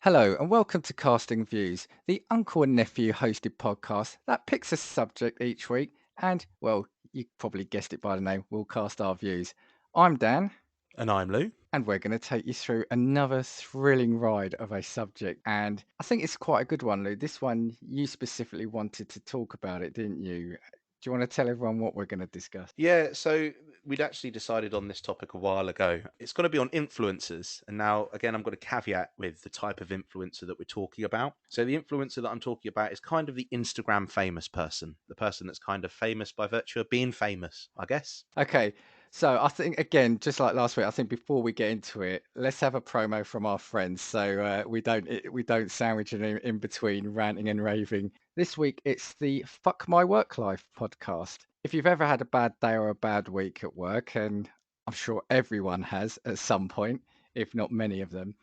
Hello, and welcome to Casting Views, the uncle and nephew hosted podcast that picks a subject each week and, well, you probably guessed it by the name, we'll cast our views. I'm Dan, And I'm Lou. and we're going to take you through another thrilling ride of a subject. And I think it's quite a good one, Lou. This one, you specifically wanted to talk about it, didn't you? Do you want to tell everyone what we're going to discuss? Yeah, so we'd actually decided on this topic a while ago. It's going to be on influencers. And now, again, I'm going to caveat with the type of influencer that we're talking about. So, the influencer that I'm talking about is kind of the Instagram famous person, the person that's kind of famous by virtue of being famous, I guess. Okay, so I think again, just like last week, I think before we get into it, let's have a promo from our friends, so we don't sandwich it in between ranting and raving. This week, it's the "Fuck My Work Life" podcast. If you've ever had a bad day or a bad week at work, and I'm sure everyone has at some point, if not many of them,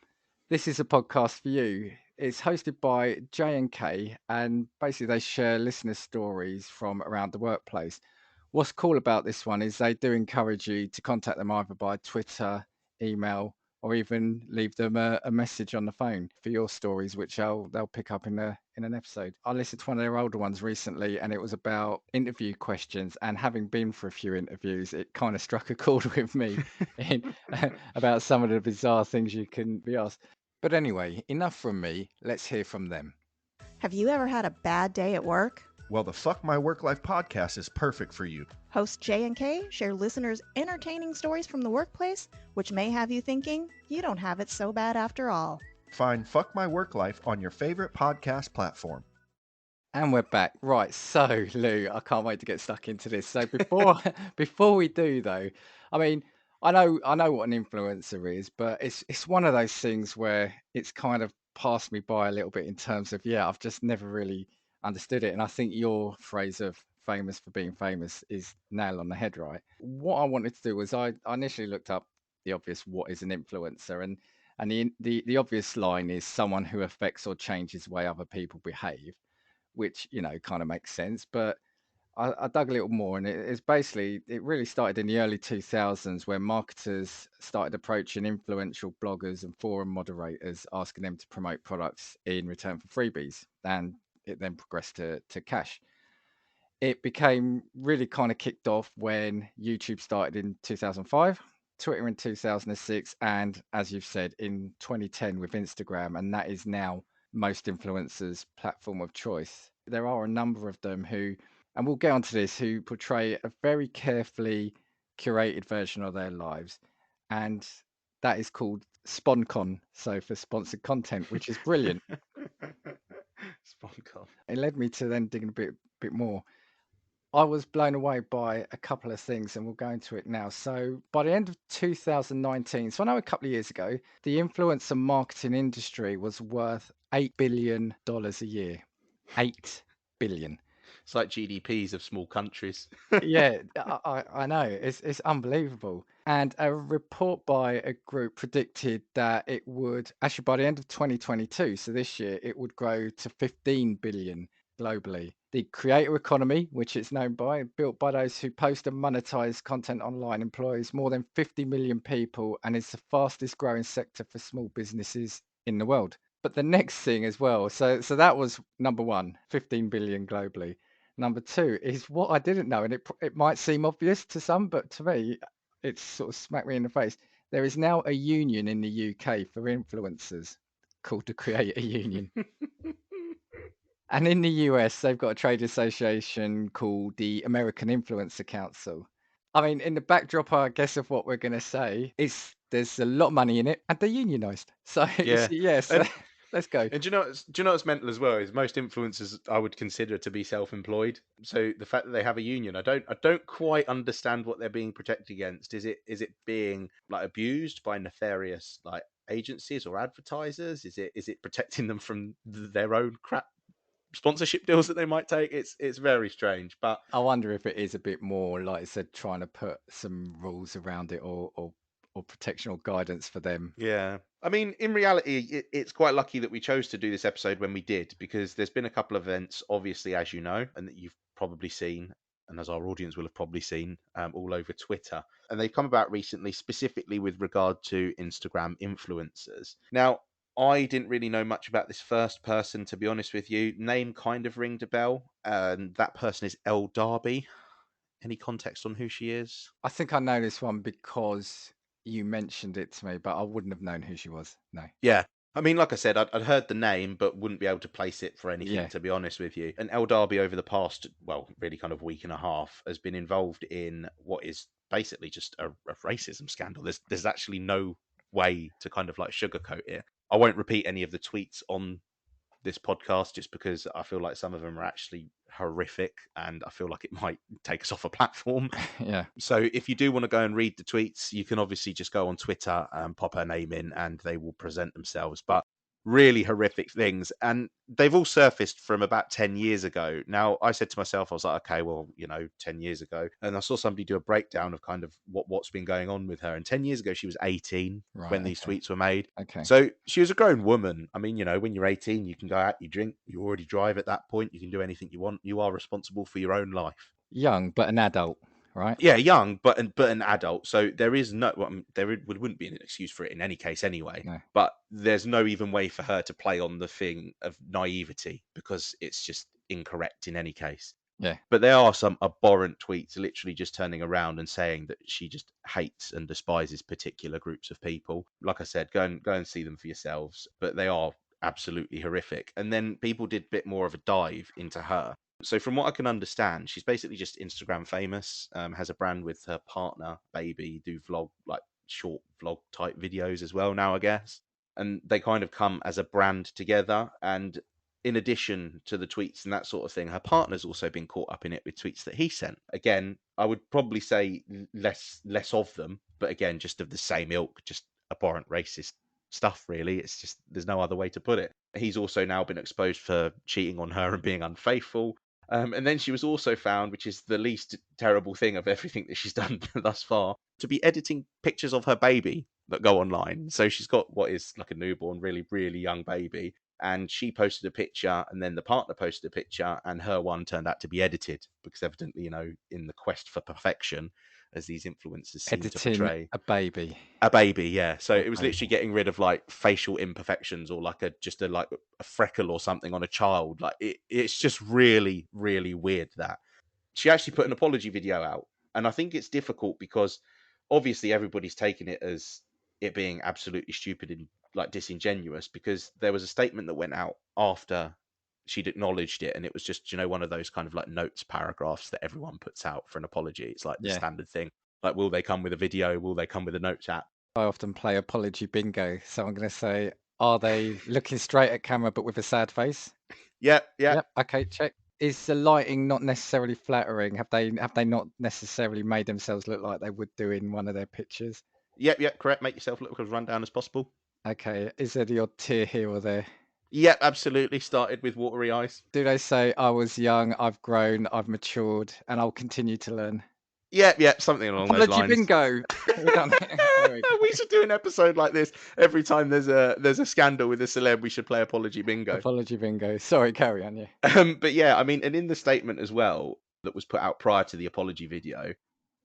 this is a podcast for you. It's hosted by J and K, and basically they share listener stories from around the workplace. What's cool about this one is they do encourage you to contact them either by Twitter, email, or even leave them a message on the phone for your stories, which they'll pick up in an episode. I listened to one of their older ones recently, and it was about interview questions. And having been for a few interviews, it kind of struck a chord with me in, about some of the bizarre things you can be asked. But anyway, enough from me. Let's hear from them. Have you ever had a bad day at work? Well, the Fuck My Work Life podcast is perfect for you. Hosts J and K share listeners' entertaining stories from the workplace, which may have you thinking you don't have it so bad after all. Find Fuck My Work Life on your favorite podcast platform. And we're back. Right. So, Lou, I can't wait to get stuck into this. So before before we do though, I mean, I know what an influencer is, but it's one of those things where it's kind of passed me by a little bit in terms of, yeah, I've just never really understood it. And I think your phrase of famous for being famous is nail on the head, right? What I wanted to do was I initially looked up the obvious what is an influencer, and the obvious line is someone who affects or changes the way other people behave, which kind of makes sense. But I dug a little more, and it's basically it really started in the early 2000s where marketers started approaching influential bloggers and forum moderators, asking them to promote products in return for freebies, and it then progressed to cash. It became really kind of kicked off when YouTube started in 2005, Twitter in 2006, and as you've said, in 2010 with Instagram, and that is now most influencers' platform of choice. There are a number of them who, and we'll get onto this, who portray a very carefully curated version of their lives, and that is called SponCon, so for sponsored content, which is brilliant. Sponcon. It led me to then digging a bit more. I was blown away by a couple of things, and we'll go into it now. So, by the end of 2019, so I know a couple of years ago, the influencer marketing industry was worth $8 billion a year. 8 billion. It's like GDPs of small countries. Yeah, I know. It's unbelievable. And a report by a group predicted that it would actually by the end of 2022, so this year, it would grow to 15 billion globally. The creator economy, which it's known by, built by those who post and monetize content online, employs more than 50 million people and is the fastest growing sector for small businesses in the world. But the next thing as well, so that was number one, 15 billion globally. Number two is what I didn't know, and it might seem obvious to some, but to me, it's sort of smacked me in the face. There is now a union in the UK for influencers called the Creator Union. And in the US, they've got a trade association called the American Influencer Council. I mean, in the backdrop, I guess, of what we're going to say, is there's a lot of money in it, and they're unionized. So, Yeah. yes, And let's go. And do you know what's mental as well is most influencers I would consider to be self-employed. So the fact that they have a union, I don't quite understand what they're being protected against. Is it being like abused by nefarious like agencies or advertisers? Is it protecting them from their own crap sponsorship deals that they might take? It's very strange, but I wonder if it is a bit more, like I said, trying to put some rules around it or protection or guidance for them. yeah. I mean, in reality, it's quite lucky that we chose to do this episode when we did, because there's been a couple of events, obviously, as you know, and that you've probably seen, and as our audience will have probably seen, all over Twitter. And they've come about recently, specifically with regard to Instagram influencers. Now, I didn't really know much about this first person, to be honest with you. Name kind of ringed a bell, and that person is Elle Darby. Any context on who she is? I think I know this one because you mentioned it to me, but I wouldn't have known who she was. No. Yeah. I mean, like I said, I'd heard the name, but wouldn't be able to place it for anything, Yeah. to be honest with you. And Elle Darby, over the past, well, really kind of week and a half, has been involved in what is basically just a racism scandal. There's actually no way to kind of like sugarcoat it. I won't repeat any of the tweets on this podcast just because I feel like some of them are actually horrific and I feel like it might take us off a platform. Yeah. So if you do want to go and read the tweets, you can obviously just go on Twitter and pop her name in and they will present themselves. But really horrific things. And they've all surfaced from about 10 years ago. Now, I said to myself, I was like, okay, well, 10 years ago. And I saw somebody do a breakdown of kind of what's been going on with her. And 10 years ago, she was 18 when Right. these Okay. tweets were made. Okay. So she was a grown woman. I mean, when you're 18, you can go out, you drink, you already drive at that point, you can do anything you want. You are responsible for your own life. Young, but an adult, right? Yeah, young, but an adult. So there is no, well, wouldn't be an excuse for it in any case anyway. No. But there's no even way for her to play on the thing of naivety because it's just incorrect in any case. Yeah. But there are some abhorrent tweets literally just turning around and saying that she just hates and despises particular groups of people. Like I said, go and see them for yourselves. But they are absolutely horrific. And then people did a bit more of a dive into her. So from what I can understand, she's basically just Instagram famous, has a brand with her partner, baby, do vlog, like short vlog type videos as well now, I guess. And they kind of come as a brand together. And in addition to the tweets and that sort of thing, her partner's also been caught up in it with tweets that he sent. Again, I would probably say less of them, but again, just of the same ilk, just abhorrent racist stuff, really. It's just, there's no other way to put it. He's also now been exposed for cheating on her and being unfaithful. And then she was also found, which is the least terrible thing of everything that she's done thus far, to be editing pictures of her baby that go online. So she's got what is like a newborn, really, really young baby. And she posted a picture, and then the partner posted a picture, and her one turned out to be edited because evidently, in the quest for perfection, as these influencers seem to Editing portray. a baby. A baby, yeah. So it was Okay. literally getting rid of like facial imperfections or like a freckle or something on a child. Like it's just really, really weird that she actually put an apology video out. And I think it's difficult because obviously everybody's taken it as it being absolutely stupid and like disingenuous because there was a statement that went out after she'd acknowledged it and it was just one of those kind of like notes paragraphs that everyone puts out for an apology. It's like the Yeah. standard thing, like will they come with a video, will they come with a notes app? I often play apology bingo, so I'm going to say, are they looking straight at camera but with a sad face? Yeah. Yep. Okay, check. Is the lighting not necessarily flattering? Have they not necessarily made themselves look like they would do in one of their pictures? Yep, correct. Make yourself look as run down as possible. Okay. Is there the odd tear here or there? Yep, absolutely. Started with watery eyes. Do they say, I was young, I've grown, I've matured, and I'll continue to learn? Yep, something along those Apology lines. bingo. We're done. There we go. We should do an episode like this every time there's a scandal with a celeb. We should play apology bingo. Apology bingo. Sorry, carry on. Yeah. But yeah, I mean, and in the statement as well that was put out prior to the apology video,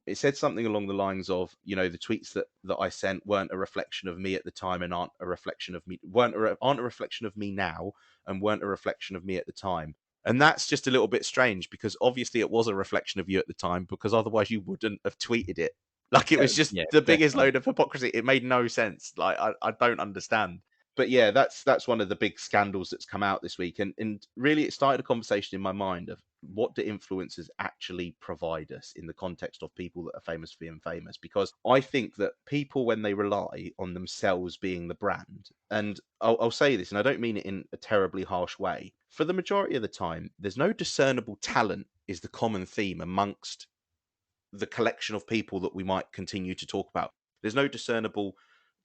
it said something along the lines of, the tweets that I sent weren't a reflection of me at the time and aren't a reflection of me, aren't a reflection of me now and weren't a reflection of me at the time. And that's just a little bit strange because obviously it was a reflection of you at the time because otherwise you wouldn't have tweeted it. Like it was just Yeah, the biggest definitely. load of hypocrisy. It made no sense. Like I don't understand. But yeah, that's one of the big scandals that's come out this week. And really it started a conversation in my mind of what do influencers actually provide us in the context of people that are famous for being famous? Because I think that people, when they rely on themselves being the brand, and I'll say this, and I don't mean it in a terribly harsh way, for the majority of the time, there's no discernible talent is the common theme amongst the collection of people that we might continue to talk about. There's no discernible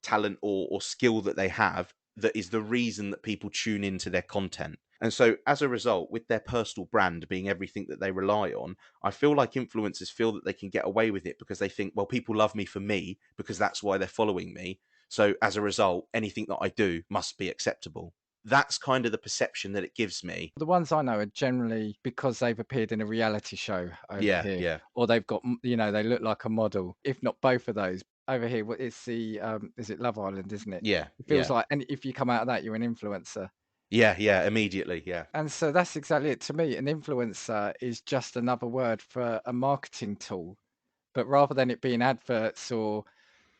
talent or skill that they have that is the reason that people tune into their content. And so as a result, with their personal brand being everything that they rely on, I feel like influencers feel that they can get away with it because they think, well, people love me for me because that's why they're following me. So as a result, anything that I do must be acceptable. That's kind of the perception that it gives me. The ones I know are generally because they've appeared in a reality show over here, Yeah. or they've got, they look like a model, if not both of those. over here, it's the is it Love Island, isn't it? Yeah, It feels yeah, like, and if you come out of that, you're an influencer. yeah, yeah. Immediately, yeah, And so that's exactly it. To me, an influencer is just another word for a marketing tool. But rather than it being adverts or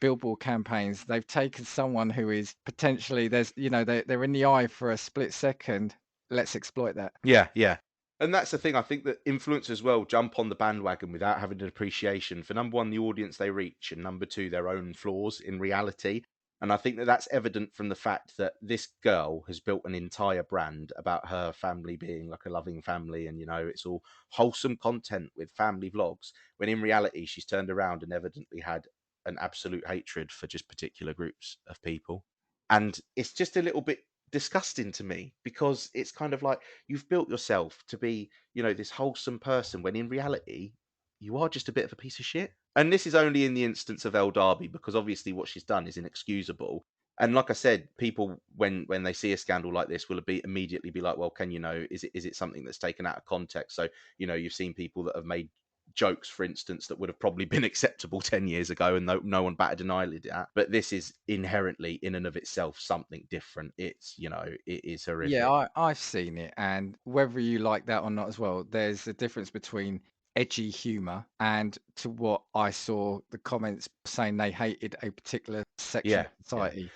billboard campaigns, they've taken someone who is potentially, there's, they're in the eye for a split second. Let's exploit that. yeah, yeah. And that's the thing. I think that influencers as well jump on the bandwagon without having an appreciation for, number one, the audience they reach, and number two, their own flaws in reality. And I think that that's evident from the fact that this girl has built an entire brand about her family being like a loving family, and it's all wholesome content with family vlogs. When in reality, she's turned around and evidently had an absolute hatred for just particular groups of people. And it's just a little bit disgusting to me, because it's kind of like you've built yourself to be, this wholesome person, when in reality, you are just a bit of a piece of shit. And this is only in the instance of El Darby, because obviously what she's done is inexcusable. And like I said, people, when they see a scandal like this, will immediately be like, well, is it something that's taken out of context? So, you've seen people that have made jokes, for instance, that would have probably been acceptable 10 years ago, and no one batted an eyelid at. But this is inherently, in and of itself, something different. It is Yeah, horrific. I've seen it. And whether you like that or not as well, there's a difference between edgy humor and to what I saw the comments saying they hated a particular section Yeah, of yeah, society.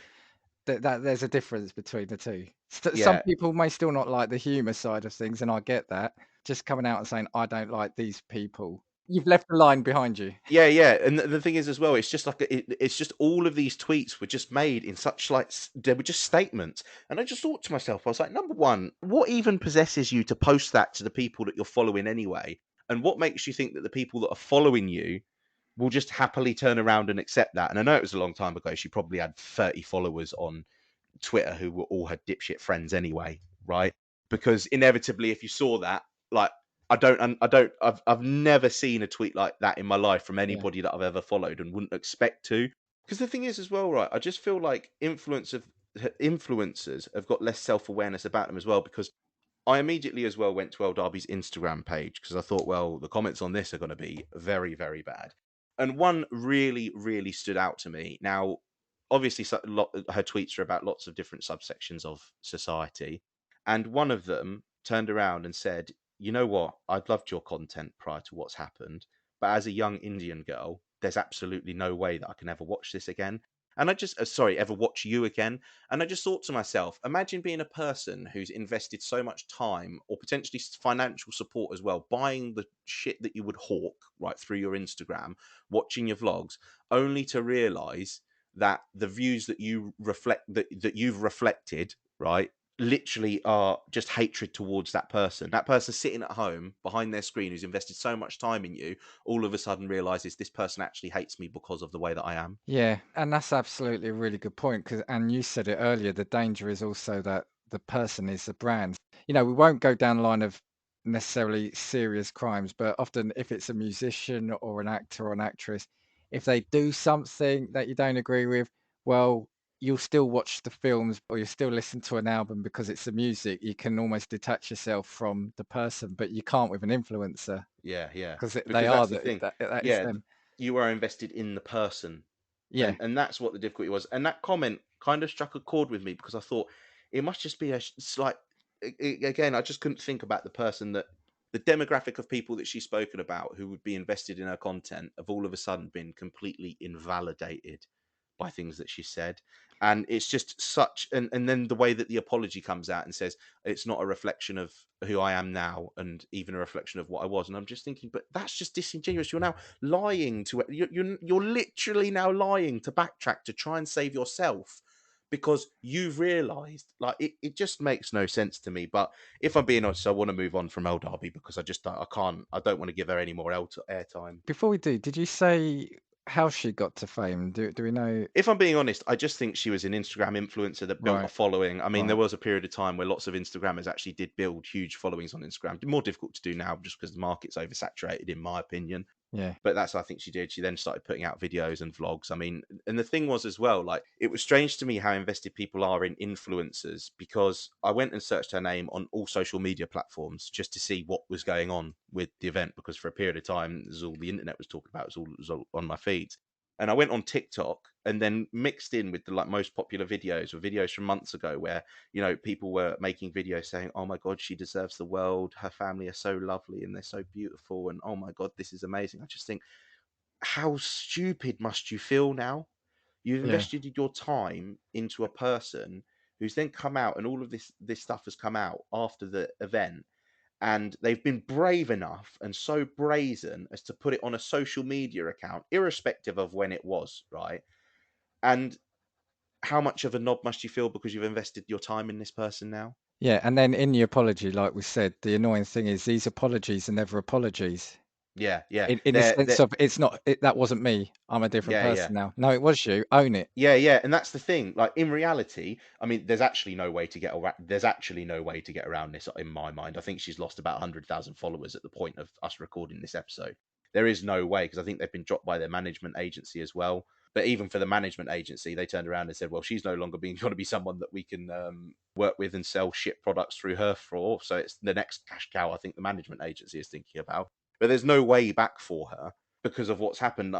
That there's a difference between the two. Some yeah. people may still not like the humor side of things, and I get that. Just coming out and saying, "I don't like these people." You've left a line behind you. Yeah, yeah, and the thing is as well, it's just like it's just all of these tweets were just made in such like they were just statements, and I just thought to myself, I was like, number one, what even possesses you to post that to the people that you're following anyway, and what makes you think that the people that are following you will just happily turn around and accept that? And I know it was a long time ago; she probably had 30 followers on Twitter who were all her dipshit friends anyway, right? Because inevitably, if you saw that, like, I've never seen a tweet like that in my life from Yeah. anybody that I've ever followed, and wouldn't expect to. Because the thing is, as well, right? I just feel like influencers have got less self awareness about them as well. Because I immediately as well went to El Darby's Instagram page, because I thought, well, the comments on this are going to be very, very bad. And one really, really stood out to me. Now, obviously, her tweets are about lots of different subsections of society. And one of them turned around and said, you know what? I'd loved your content prior to what's happened. But as a young Indian girl, there's absolutely no way that I can ever watch this again. And I just, sorry, ever watch you again. And I just thought to myself, imagine being a person who's invested so much time, or potentially financial support as well, buying the shit that you would hawk right through your Instagram, watching your vlogs, only to realize that the views that that you've reflected, right, literally are just hatred towards that person. That person sitting at home behind their screen who's invested so much time in you, all of a sudden realizes this person actually hates me because of the way that I am. Yeah, and that's absolutely a really good point. Because, and you said it earlier, the danger is also that the person is the brand. We won't go down the line of necessarily serious crimes, but often if it's a musician or an actor or an actress, if they do something that you don't agree with, well, you'll still watch the films or you'll still listen to an album because it's the music. You can almost detach yourself from the person, but you can't with an influencer Yeah, yeah. because they Because are that's the thing. that is Yeah, them. you are invested in the person. Yeah. And that's what the difficulty was. And that comment kind of struck a chord with me, because I thought it must just be a slight again, I just couldn't think about the person, that the demographic of people that she's spoken about who would be invested in her content have all of a sudden been completely invalidated by things that she said. And it's just such, and then the way that the apology comes out and says it's not a reflection of who I am now, and even a reflection of what I was. And I'm just thinking, but that's just disingenuous. You're now lying to it. You're literally now lying to backtrack to try and save yourself, because you've realized, like, it just makes no sense to me. But if I'm being honest, I want to move on from El Darby, because I don't want to give her any more airtime. Before we do, did you say how she got to fame? Do we know? If I'm being honest, I just think she was an Instagram influencer that built a Right, following. I mean, there right. was a period of time where lots of Instagrammers actually did build huge followings on Instagram. More difficult to do now, just because the market's oversaturated, in my opinion. Yeah. But that's what I think she did. She then started putting out videos and vlogs. I mean, and the thing was as well, like, it was strange to me how invested people are in influencers, because I went and searched her name on all social media platforms just to see what was going on with the event, because for a period of time, this is all the internet was talking about, it was all on my feeds. And I went on TikTok, and then mixed in with the like most popular videos or videos from months ago where, you know, people were making videos saying, oh my God, she deserves the world. Her family are so lovely and they're so beautiful. And oh my God, this is amazing. I just think, how stupid must you feel now? You've Yeah. invested your time into a person who's then come out, and all of this stuff has come out after the event, and they've been brave enough and so brazen as to put it on a social media account, irrespective of when it was, right? And how much of a knob must you feel because you've invested your time in this person now? Yeah, and then in the apology, like we said, the annoying thing is these apologies are never apologies. Yeah, yeah. In the sense They're of it's not that wasn't me. I'm a different yeah, yeah. person now. No, it was you. Own it. Yeah, yeah, and that's the thing. Like in reality, I mean, there's actually no way to get around. There's actually no way to get around this in my mind. I think she's lost about 100,000 followers at the point of us recording this episode. There is no way because I think they've been dropped by their management agency as well. But even for the management agency, they turned around and said, "Well, she's no longer being going to be someone that we can work with and sell shit products through her for." So it's the next cash cow I think the management agency is thinking about. But there's no way back for her because of what's happened.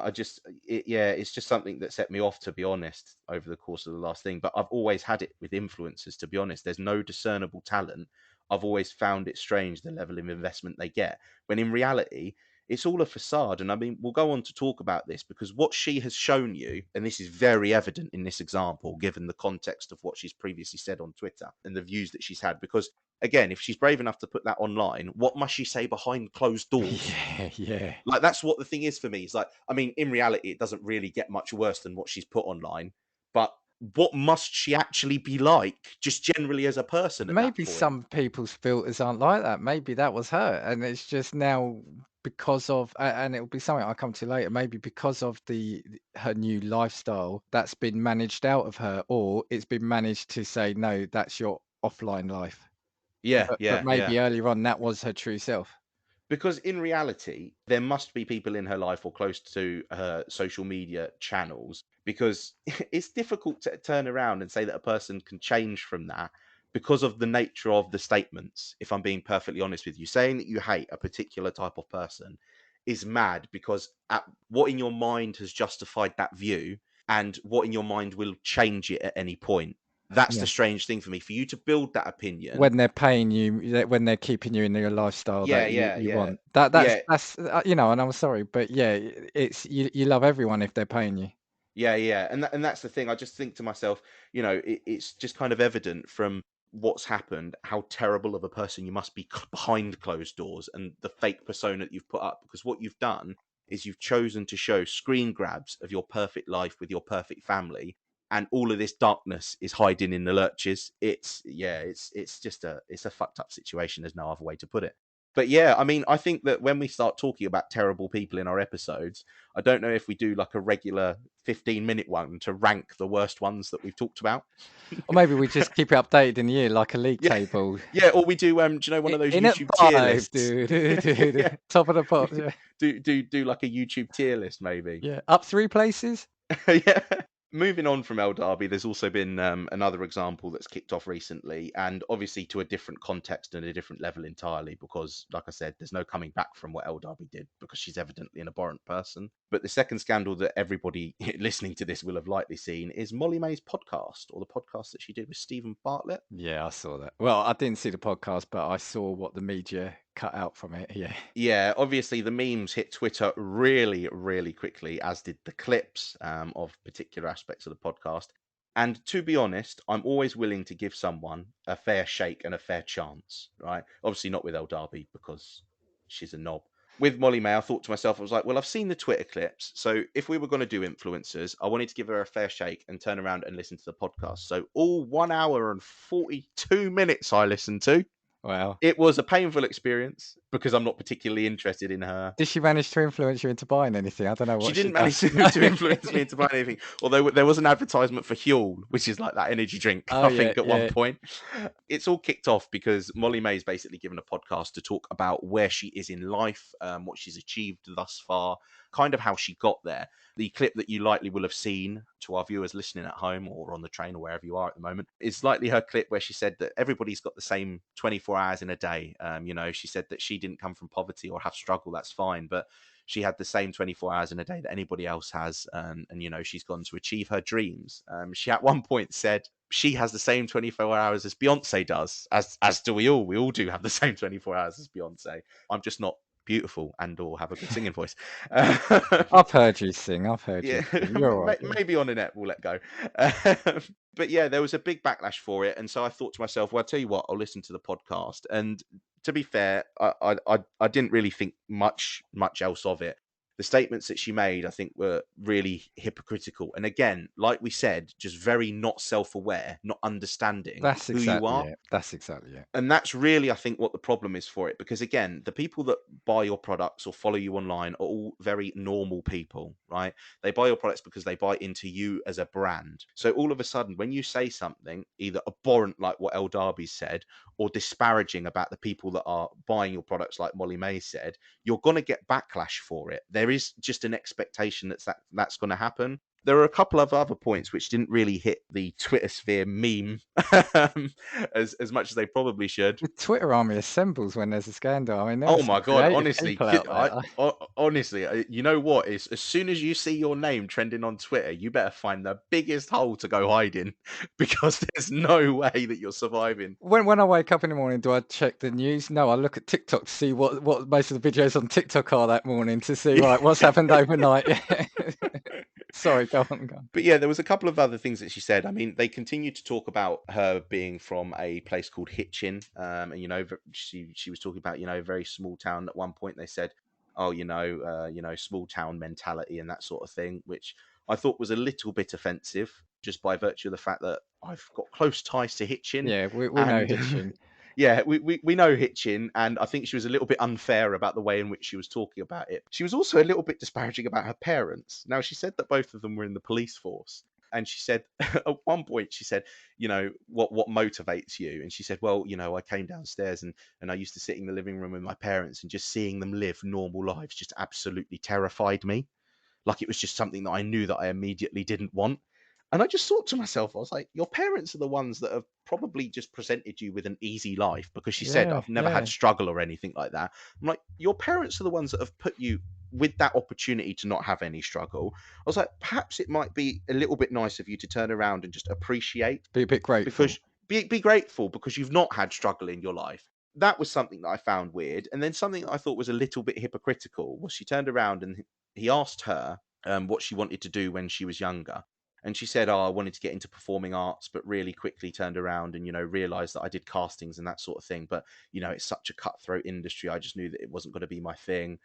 Yeah, it's just something that set me off, to be honest, over the course of the last thing. But I've always had it with influencers, to be honest. There's no discernible talent. I've always found it strange the level of investment they get, when in reality, it's all a facade. And I mean, we'll go on to talk about this because what she has shown you, and this is very evident in this example, given the context of what she's previously said on Twitter and the views that she's had, because again, if she's brave enough to put that online, what must she say behind closed doors? Yeah, yeah. Like that's what the thing is for me. It's like, I mean, in reality, it doesn't really get much worse than what she's put online. But what must she actually be like, just generally as a person at that Maybe point? some people's filters aren't like that. Maybe that was her, and it's just now because of, and it'll be something I'll come to later. Maybe because of her new lifestyle that's been managed out of her, or it's been managed to say no, that's your offline life. Yeah, But yeah, yeah. maybe earlier on that was her true self. Because in reality, there must be people in her life or close to her social media channels, because it's difficult to turn around and say that a person can change from that because of the nature of the statements. If I'm being perfectly honest with you, saying that you hate a particular type of person is mad, because what in your mind has justified that view and what in your mind will change it at any point. That's the Yeah. strange thing for me. For you to build that opinion, When they're paying you, when they're keeping you in your lifestyle yeah, that yeah, you yeah, want. That's yeah. and I'm sorry, but yeah, it's you love everyone if they're paying you. Yeah, yeah, and that's the thing. I just think to myself, you know, it's just kind of evident from what's happened how terrible of a person you must be behind closed doors and the fake persona that you've put up. Because what you've done is you've chosen to show screen grabs of your perfect life with your perfect family, and all of this darkness is hiding in the lurches. It's just it's a fucked up situation. There's no other way to put it. But yeah, I mean, I think that when we start talking about terrible people in our episodes, I don't know if we do like a regular 15-minute one to rank the worst ones that we've talked about. Or maybe we just keep it updated in the year like a league Yeah, table. yeah. Or we do do you know one of those In at YouTube tier 5, lists? Yeah, top of the pops. Yeah, do like a YouTube tier list maybe. yeah. Up 3 places. Yeah. Moving on from El Derby, there's also been another example that's kicked off recently, and obviously to a different context and a different level entirely, because, like I said, there's no coming back from what El Derby did, because she's evidently an abhorrent person. But the second scandal that everybody listening to this will have likely seen is Molly-Mae's podcast, or the podcast that she did with Stephen Bartlett. Yeah, I saw that. Well, I didn't see the podcast, but I saw what the media cut out from it. Yeah. Yeah, obviously the memes hit Twitter really, really quickly, as did the clips of particular aspects of the podcast. And to be honest, I'm always willing to give someone a fair shake and a fair chance, right? Obviously not with El Derby because she's a knob. With Molly-Mae, I thought to myself, I was like, well, I've seen the Twitter clips. So if we were going to do influencers, I wanted to give her a fair shake and turn around and listen to the podcast. So all 1 hour and 42 minutes I listened to. Wow. It was a painful experience because I'm not particularly interested in her. Did she manage to influence you into buying anything? I don't know She what she didn't manage does. to influence me into buying anything. Although there was an advertisement for Huel, which is like that energy drink, Oh, I yeah, think, at one yeah. point. It's all kicked off because Molly-Mae's basically given a podcast to talk about where she is in life, what she's achieved thus far, kind of how she got there. The clip that you likely will have seen, to our viewers listening at home or on the train or wherever you are at the moment, is likely her clip where she said that everybody's got the same 24 hours in a day. You know, she said that she didn't come from poverty or have struggle, that's fine. But she had the same 24 hours in a day that anybody else has. And you know, she's gone to achieve her dreams. She at one point said she has the same 24 hours as Beyonce does, as do we all. We all do have the same 24 hours as Beyonce. I'm just not beautiful and or have a good singing voice. I've heard you sing. I've heard you Yeah, sing. You're all right. maybe on the net we'll let go. But yeah, there was a big backlash for it, and so I thought to myself, well, I'll tell you what, I'll listen to the podcast. And to be fair, I didn't really think much else of it. The statements that she made, I think, were really hypocritical. And again, like we said, just very not self-aware, not understanding That's who you exactly are. it. That's exactly it. And that's really, I think, what the problem is for it. Because again, the people that buy your products or follow you online are all very normal people, right? They buy your products because they buy into you as a brand. So all of a sudden, when you say something either abhorrent like what El Darby said, or disparaging about the people that are buying your products like Molly-Mae said, you're going to get backlash for it. There is just an expectation that's going to happen. There are a couple of other points which didn't really hit the Twitter sphere meme as much as they probably should. The Twitter army assembles when there's a scandal. I mean, there are Oh some my God, creative honestly, people out there. honestly, you know what? Is as soon as you see your name trending on Twitter, you better find the biggest hole to go hide in, because there's no way that you're surviving. When I wake up in the morning, do I check the news? No, I look at TikTok to see what most of the videos on TikTok are that morning to see right what's happened overnight. Sorry, go on. But yeah, there was a couple of other things that she said. I mean, they continued to talk about her being from a place called Hitchin, and you know, she was talking about, you know, a very small town. At one point, they said, "Oh, you know, small town mentality and that sort of thing," which I thought was a little bit offensive, just by virtue of the fact that I've got close ties to Hitchin, Yeah, we know and Hitchin. yeah, we know Hitchin, and I think she was a little bit unfair about the way in which she was talking about it. She was also a little bit disparaging about her parents. Now, she said that both of them were in the police force, and she said at one point, she said, you know, what motivates you? And she said, well, you know, I came downstairs and I used to sit in the living room with my parents, and just seeing them live normal lives just absolutely terrified me. Like it was just something that I knew that I immediately didn't want. And I just thought to myself, I was like, your parents are the ones that have probably just presented you with an easy life, because she said, I've never had struggle or anything like that. I'm like, your parents are the ones that have put you with that opportunity to not have any struggle. I was like, perhaps it might be a little bit nice of you to turn around and just appreciate. Be a bit grateful. Because be grateful because you've not had struggle in your life. That was something that I found weird. And then something that I thought was a little bit hypocritical was she turned around and he asked her what she wanted to do when she was younger. And she said, oh, I wanted to get into performing arts, but really quickly turned around and, you know, realized that I did castings and that sort of thing. But, you know, it's such a cutthroat industry. I just knew that it wasn't going to be my thing.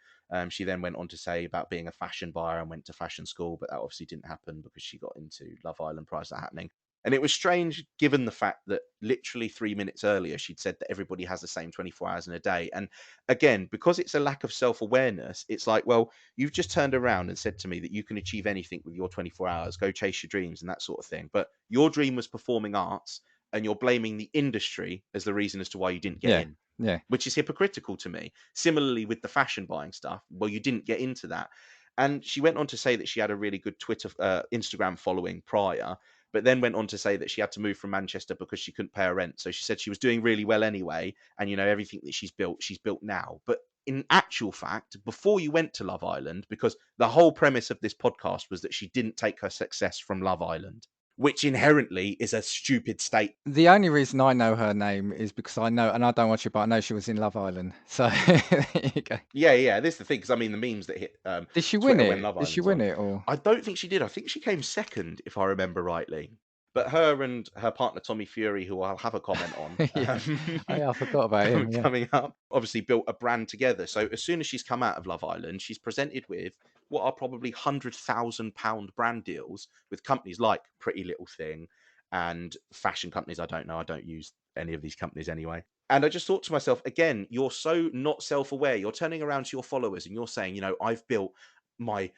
She then went on to say about being a fashion buyer and went to fashion school, but that obviously didn't happen because she got into Love Island prior to that happening. And it was strange given the fact that literally 3 minutes earlier, she'd said that everybody has the same 24 hours in a day. And again, because it's a lack of self-awareness, it's like, well, you've just turned around and said to me that you can achieve anything with your 24 hours, go chase your dreams and that sort of thing. But your dream was performing arts, and you're blaming the industry as the reason as to why you didn't get in. Yeah. Which is hypocritical to me. Similarly with the fashion buying stuff, well, you didn't get into that. And she went on to say that she had a really good Instagram following prior, but then went on to say that she had to move from Manchester because she couldn't pay her rent. So she said she was doing really well anyway. And, you know, everything that she's built now. But in actual fact, before you went to Love Island, because the whole premise of this podcast was that she didn't take her success from Love Island, which inherently is a stupid state. The only reason I know her name is because I know, and I don't watch it, but I know she was in Love Island. So there you go. Yeah, this is the thing, because I mean, the memes that hit Did she Twitter win when it? Love Did she Island's win on. it? Or I don't think she did. I think she came second, if I remember rightly. But her and her partner Tommy Fury, who I'll have a comment on, yeah. I forgot about him. Yeah. coming up, obviously built a brand together. So as soon as she's come out of Love Island, she's presented with what are probably £100,000 brand deals with companies like Pretty Little Thing and fashion companies. I don't know. I don't use any of these companies anyway. And I just thought to myself, again, you're so not self-aware. You're turning around to your followers and you're saying, you know, I've built my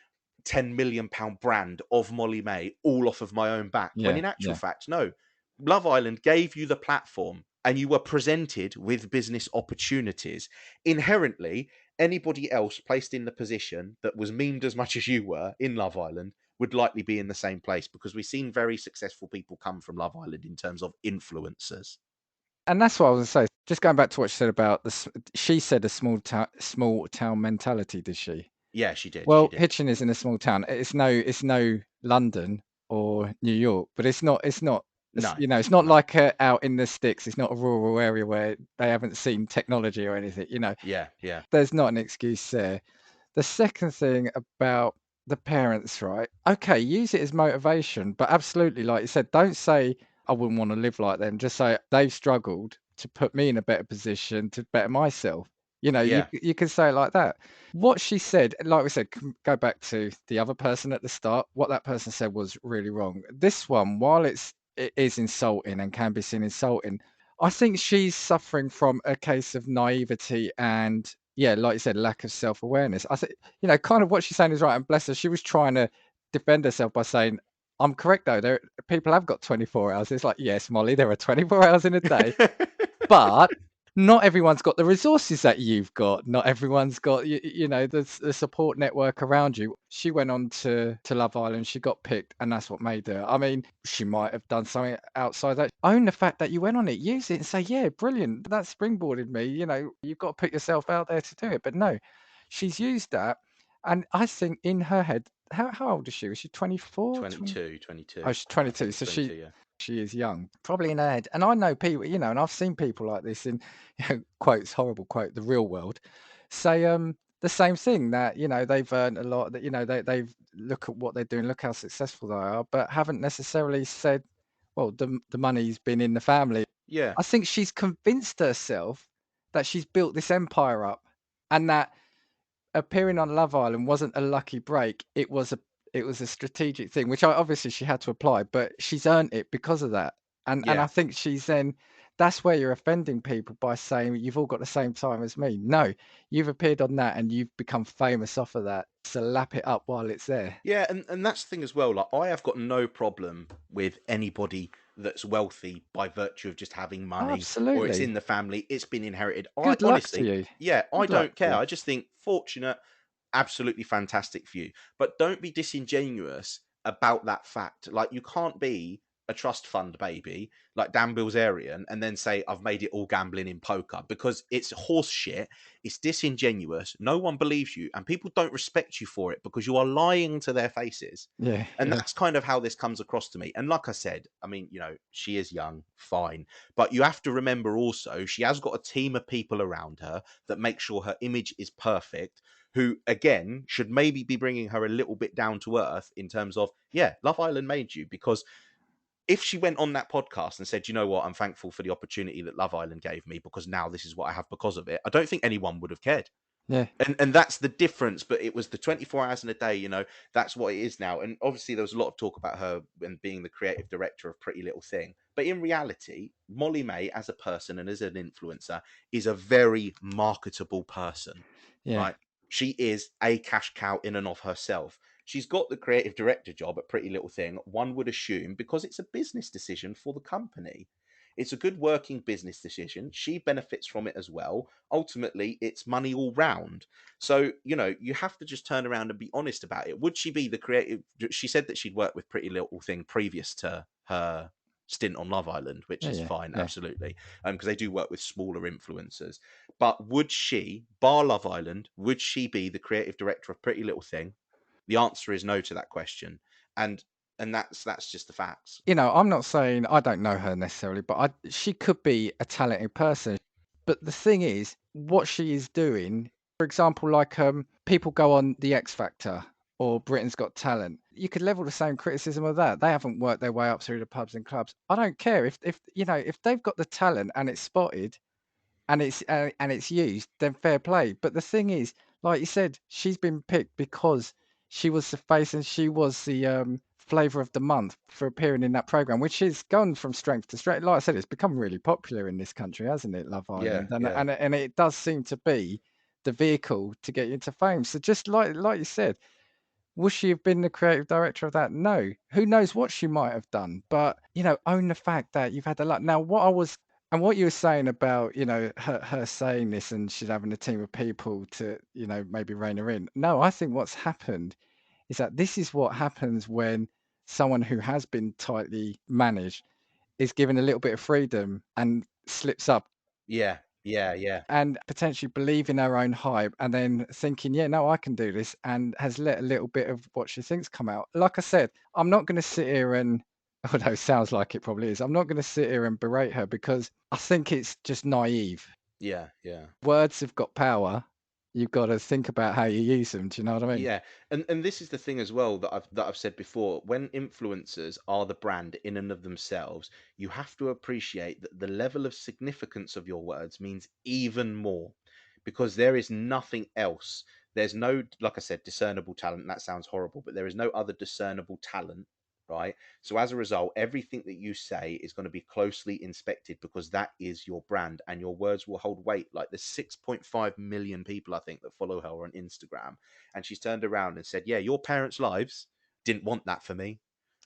£10 million brand of Molly-Mae all off of my own back. When in actual fact, no. Love Island gave you the platform and you were presented with business opportunities. Inherently, anybody else placed in the position that was memed as much as you were in Love Island would likely be in the same place, because we've seen very successful people come from Love Island in terms of influencers. And that's what I was going to say. just going back to what she said about she said a small town mentality, did she? Yeah, she did. She Well, did. Hitchin is in a small town. It's no London or New York, but it's not No, it's not no. like out in the sticks. It's not a rural area where they haven't seen technology or anything. Yeah, yeah, There's not an excuse there. The second thing about the parents, right? Okay, use it as motivation, but absolutely, like you said, don't say I wouldn't want to live like them. Just say they've struggled to put me in a better position to better myself. You yeah, you can say it like that. What she said, like we said, go back to the other person at the start. What that person said was really wrong. This one, while it is insulting and can be seen insulting, I think she's suffering from a case of naivety and, yeah, like you said, lack of self-awareness. I think, kind of what she's saying is right, and bless her, she was trying to defend herself by saying, "I'm correct though. There people have got 24 hours." It's like, yes, Molly, there are 24 hours in a day, but not everyone's got the resources that you've got. Not everyone's got the support network around you. She went on to Love Island. She got picked, and that's what made her. I mean, she might have done something outside that. Own the fact that you went on it, use it, and say, "Yeah, brilliant. That springboarded me." You've got to put yourself out there to do it. But no, she's used that, and I think in her head, how old is she? Was she 24? 22, Oh, 22. she's I think 22, it's so 22. Yeah, she is young, probably in her head. And I know people, and I've seen people like this in quotes, horrible quote, the real world, say the same thing that they've earned a lot, that they've look at what they're doing, look how successful they are, but haven't necessarily said, well, the money's been in the family. yeah, I think she's convinced herself that she's built this empire up, and that appearing on Love Island wasn't a lucky break. It was a strategic thing, which obviously she had to apply, but she's earned it because of that. And I yeah. think she's then that's where you're offending people by saying you've all got the same time as me. No, you've appeared on that and you've become famous off of that. So lap it up while it's there. Yeah, and that's the thing as well. Like, I have got no problem with anybody that's wealthy by virtue of just having Oh, money, or it's absolutely. in the family, it's been inherited. I Good luck to honestly, you. yeah, I Good luck don't to care. you. I just think fortunate, absolutely fantastic for you. But don't be disingenuous about that fact. Like, you can't be a trust fund baby like Dan Bilzerian and then say I've made it all gambling in poker, because it's horse shit. It's disingenuous. No one believes you, and people don't respect you for it because you are lying to their faces. Yeah, And yeah, that's kind of how this comes across to me. And like I said, I mean, she is young, fine. But you have to remember also, she has got a team of people around her that make sure her image is perfect, who again should maybe be bringing her a little bit down to earth in terms of, yeah, Love Island made you. Because if she went on that podcast and said, you know what, I'm thankful for the opportunity that Love Island gave me because now this is what I have because of it, I don't think anyone would have cared. yeah, And that's the difference. But it was the 24 hours in a day, that's what it is now. And obviously there was a lot of talk about her and being the creative director of Pretty Little Thing. But in reality, Molly-Mae as a person and as an influencer is a very marketable person, yeah, right? She is a cash cow in and of herself. She's got the creative director job at Pretty Little Thing, one would assume, because it's a business decision for the company. It's a good working business decision. She benefits from it as well. Ultimately, it's money all round. So, you have to just turn around and be honest about it. Would she be the creative? She said that she'd worked with Pretty Little Thing previous to her stint on Love Island, which yeah, is yeah, fine, yeah. absolutely, because they do work with smaller influencers. But would she, bar Love Island, would she be the creative director of Pretty Little Thing? The answer is no to that question, and that's just the facts. I'm not saying I don't know her necessarily, but she could be a talented person. But the thing is, what she is doing, for example, like people go on the X Factor or Britain's Got Talent. You could level the same criticism of that. They haven't worked their way up through the pubs and clubs. I don't care if they've got the talent and it's spotted and it's used, then fair play. But the thing is, like you said, she's been picked because she was the face and she was the flavor of the month for appearing in that program, which has gone from strength to strength. Like I said, it's become really popular in this country, hasn't it, Love Yeah, Island? And yeah. and and it does seem to be the vehicle to get you into fame. So just like you said, would she have been the creative director of that? No. Who knows what she might have done? But own the fact that you've had the luck. Now, what you were saying about her saying this and she's having a team of people to maybe rein her in. No, I think what's happened is that this is what happens when someone who has been tightly managed is given a little bit of freedom and slips up. Yeah, yeah, yeah, and potentially believing her own hype and then thinking, yeah, no, I can do this, and has let a little bit of what she thinks come out. Like I said, I'm not going to sit here and, although it sounds like it probably is, I'm not going to sit here and berate her because I think it's just naive. yeah, yeah. Words have got power. You've got to think about how you use them. Do you know what I mean? Yeah, and this is the thing as well that I've said before. When influencers are the brand in and of themselves, you have to appreciate that the level of significance of your words means even more, because there is nothing else. There's no, like I said, discernible talent. That sounds horrible, but there is no other discernible talent, right? So as a result, everything that you say is going to be closely inspected because that is your brand, and your words will hold weight. Like the 6.5 million people I think that follow her on Instagram, and she's turned around and said, "Yeah, your parents' lives didn't want that for me.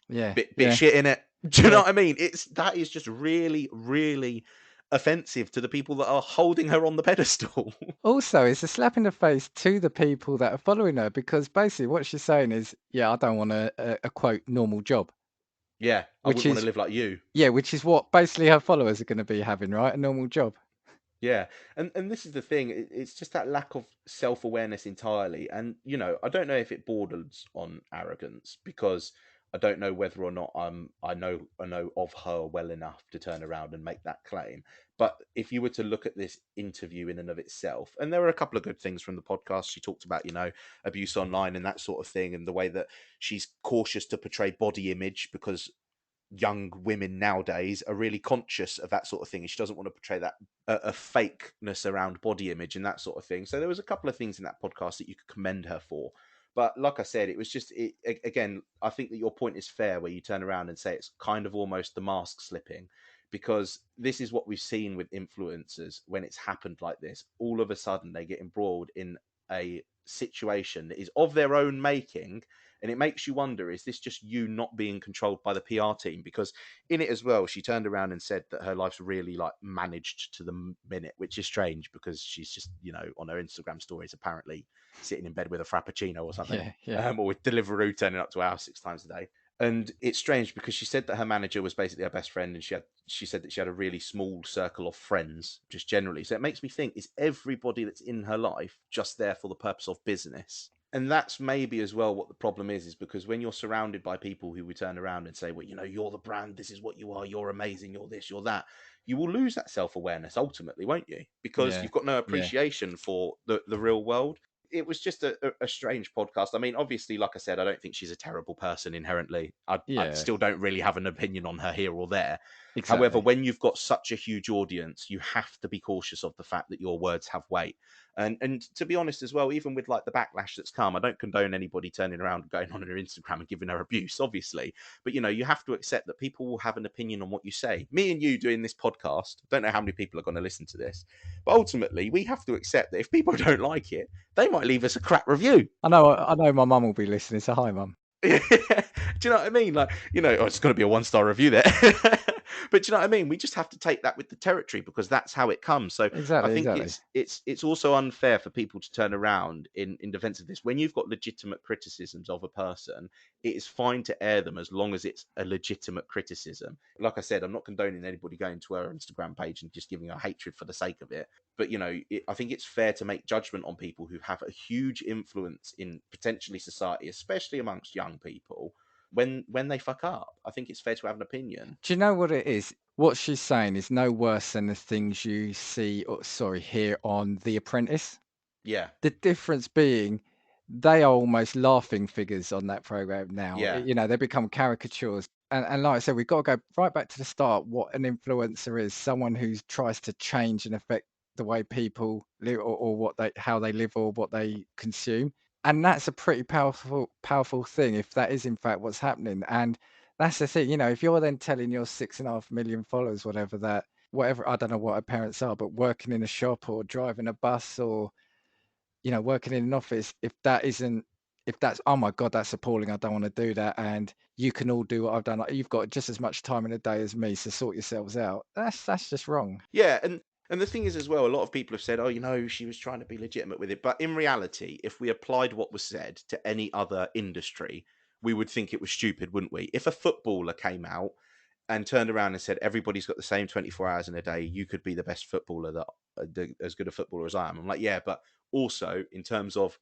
Yeah, Bit yeah, shit in it." Do you know yeah. what I mean? That is just really, really offensive to the people that are holding her on the pedestal. Also, it's a slap in the face to the people that are following her because basically what she's saying is, yeah, I don't want a quote normal job, Yeah, I which wouldn't want to is, live like you. yeah, which is what basically her followers are going to be having, right? A normal job. Yeah, and this is the thing. It's just that lack of self awareness entirely. And I don't know if it borders on arrogance, because I don't know whether or not I know of her well enough to turn around and make that claim. But if you were to look at this interview in and of itself, and there were a couple of good things from the podcast. She talked about abuse online and that sort of thing, and the way that she's cautious to portray body image because young women nowadays are really conscious of that sort of thing, and she doesn't want to portray that a fakeness around body image and that sort of thing. So there was a couple of things in that podcast that you could commend her for. But like I said, it was just again, I think that your point is fair where you turn around and say it's kind of almost the mask slipping, because this is what we've seen with influencers. When it's happened like this, all of a sudden they get embroiled in a situation that is of their own making, and it makes you wonder, is this just you not being controlled by the PR team? Because in it as well, she turned around and said that her life's really like managed to the minute, which is strange because she's just, on her Instagram stories, apparently sitting in bed with a Frappuccino or something, Yeah, yeah, or with Deliveroo turning up to our house 6 times a day. And it's strange because she said that her manager was basically her best friend, and she said that she had a really small circle of friends just generally. So it makes me think, is everybody that's in her life just there for the purpose of business? And that's maybe as well what the problem is because when you're surrounded by people who would turn around and say, well, you're the brand, this is what you are, you're amazing, you're this, you're that, you will lose that self-awareness ultimately, won't you? Because yeah, you've got no yeah, appreciation for the real world. It was just a strange podcast. I mean, obviously, like I said, I don't think she's a terrible person inherently. I yeah. still don't really have an opinion on her here or there. However, Exactly. when you've got such a huge audience, you have to be cautious of the fact that your words have weight. And to be honest as well, even with like the backlash that's come, I don't condone anybody turning around and going on her Instagram and giving her abuse, obviously. But you have to accept that people will have an opinion on what you say. Me and you doing this podcast, don't know how many people are going to listen to this, but ultimately we have to accept that if people don't like it, they might leave us a crap review. I know my mum will be listening, so hi, mum. Do you know what I mean? Like, oh, it's going to be a 1-star review there. But do you know what I mean? We just have to take that with the territory because that's how it comes. So I Exactly, think exactly. it's also unfair for people to turn around in defense of this. When you've got legitimate criticisms of a person, it is fine to air them as long as it's a legitimate criticism. Like I said, I'm not condoning anybody going to her Instagram page and just giving her hatred for the sake of it. But I think it's fair to make judgment on people who have a huge influence in potentially society, especially amongst young people. When they fuck up, I think it's fair to have an opinion. Do you know what it is? What she's saying is no worse than the things you see, or sorry, hear on The Apprentice. Yeah, The difference being they are almost laughing figures on that program now. yeah, They become caricatures. And like I said, we've got to go right back to the start. What an influencer is, someone who tries to change and affect the way people live, or how they live, or what they consume. And that's a pretty powerful thing if that is in fact what's happening. And that's the thing, if you're then telling your 6.5 million followers, whatever, I don't know what our parents are, but working in a shop or driving a bus or working in an office, if that's, oh my God, that's appalling, I don't want to do that, and you can all do what I've done, like, you've got just as much time in a day as me, so sort yourselves out. That's just wrong. yeah. And the thing is as well, a lot of people have said, oh, she was trying to be legitimate with it. But in reality, if we applied what was said to any other industry, we would think it was stupid, wouldn't we? If a footballer came out and turned around and said, everybody's got the same 24 hours in a day. You could be the best footballer as good a footballer as I am. I'm like, yeah, but also in terms of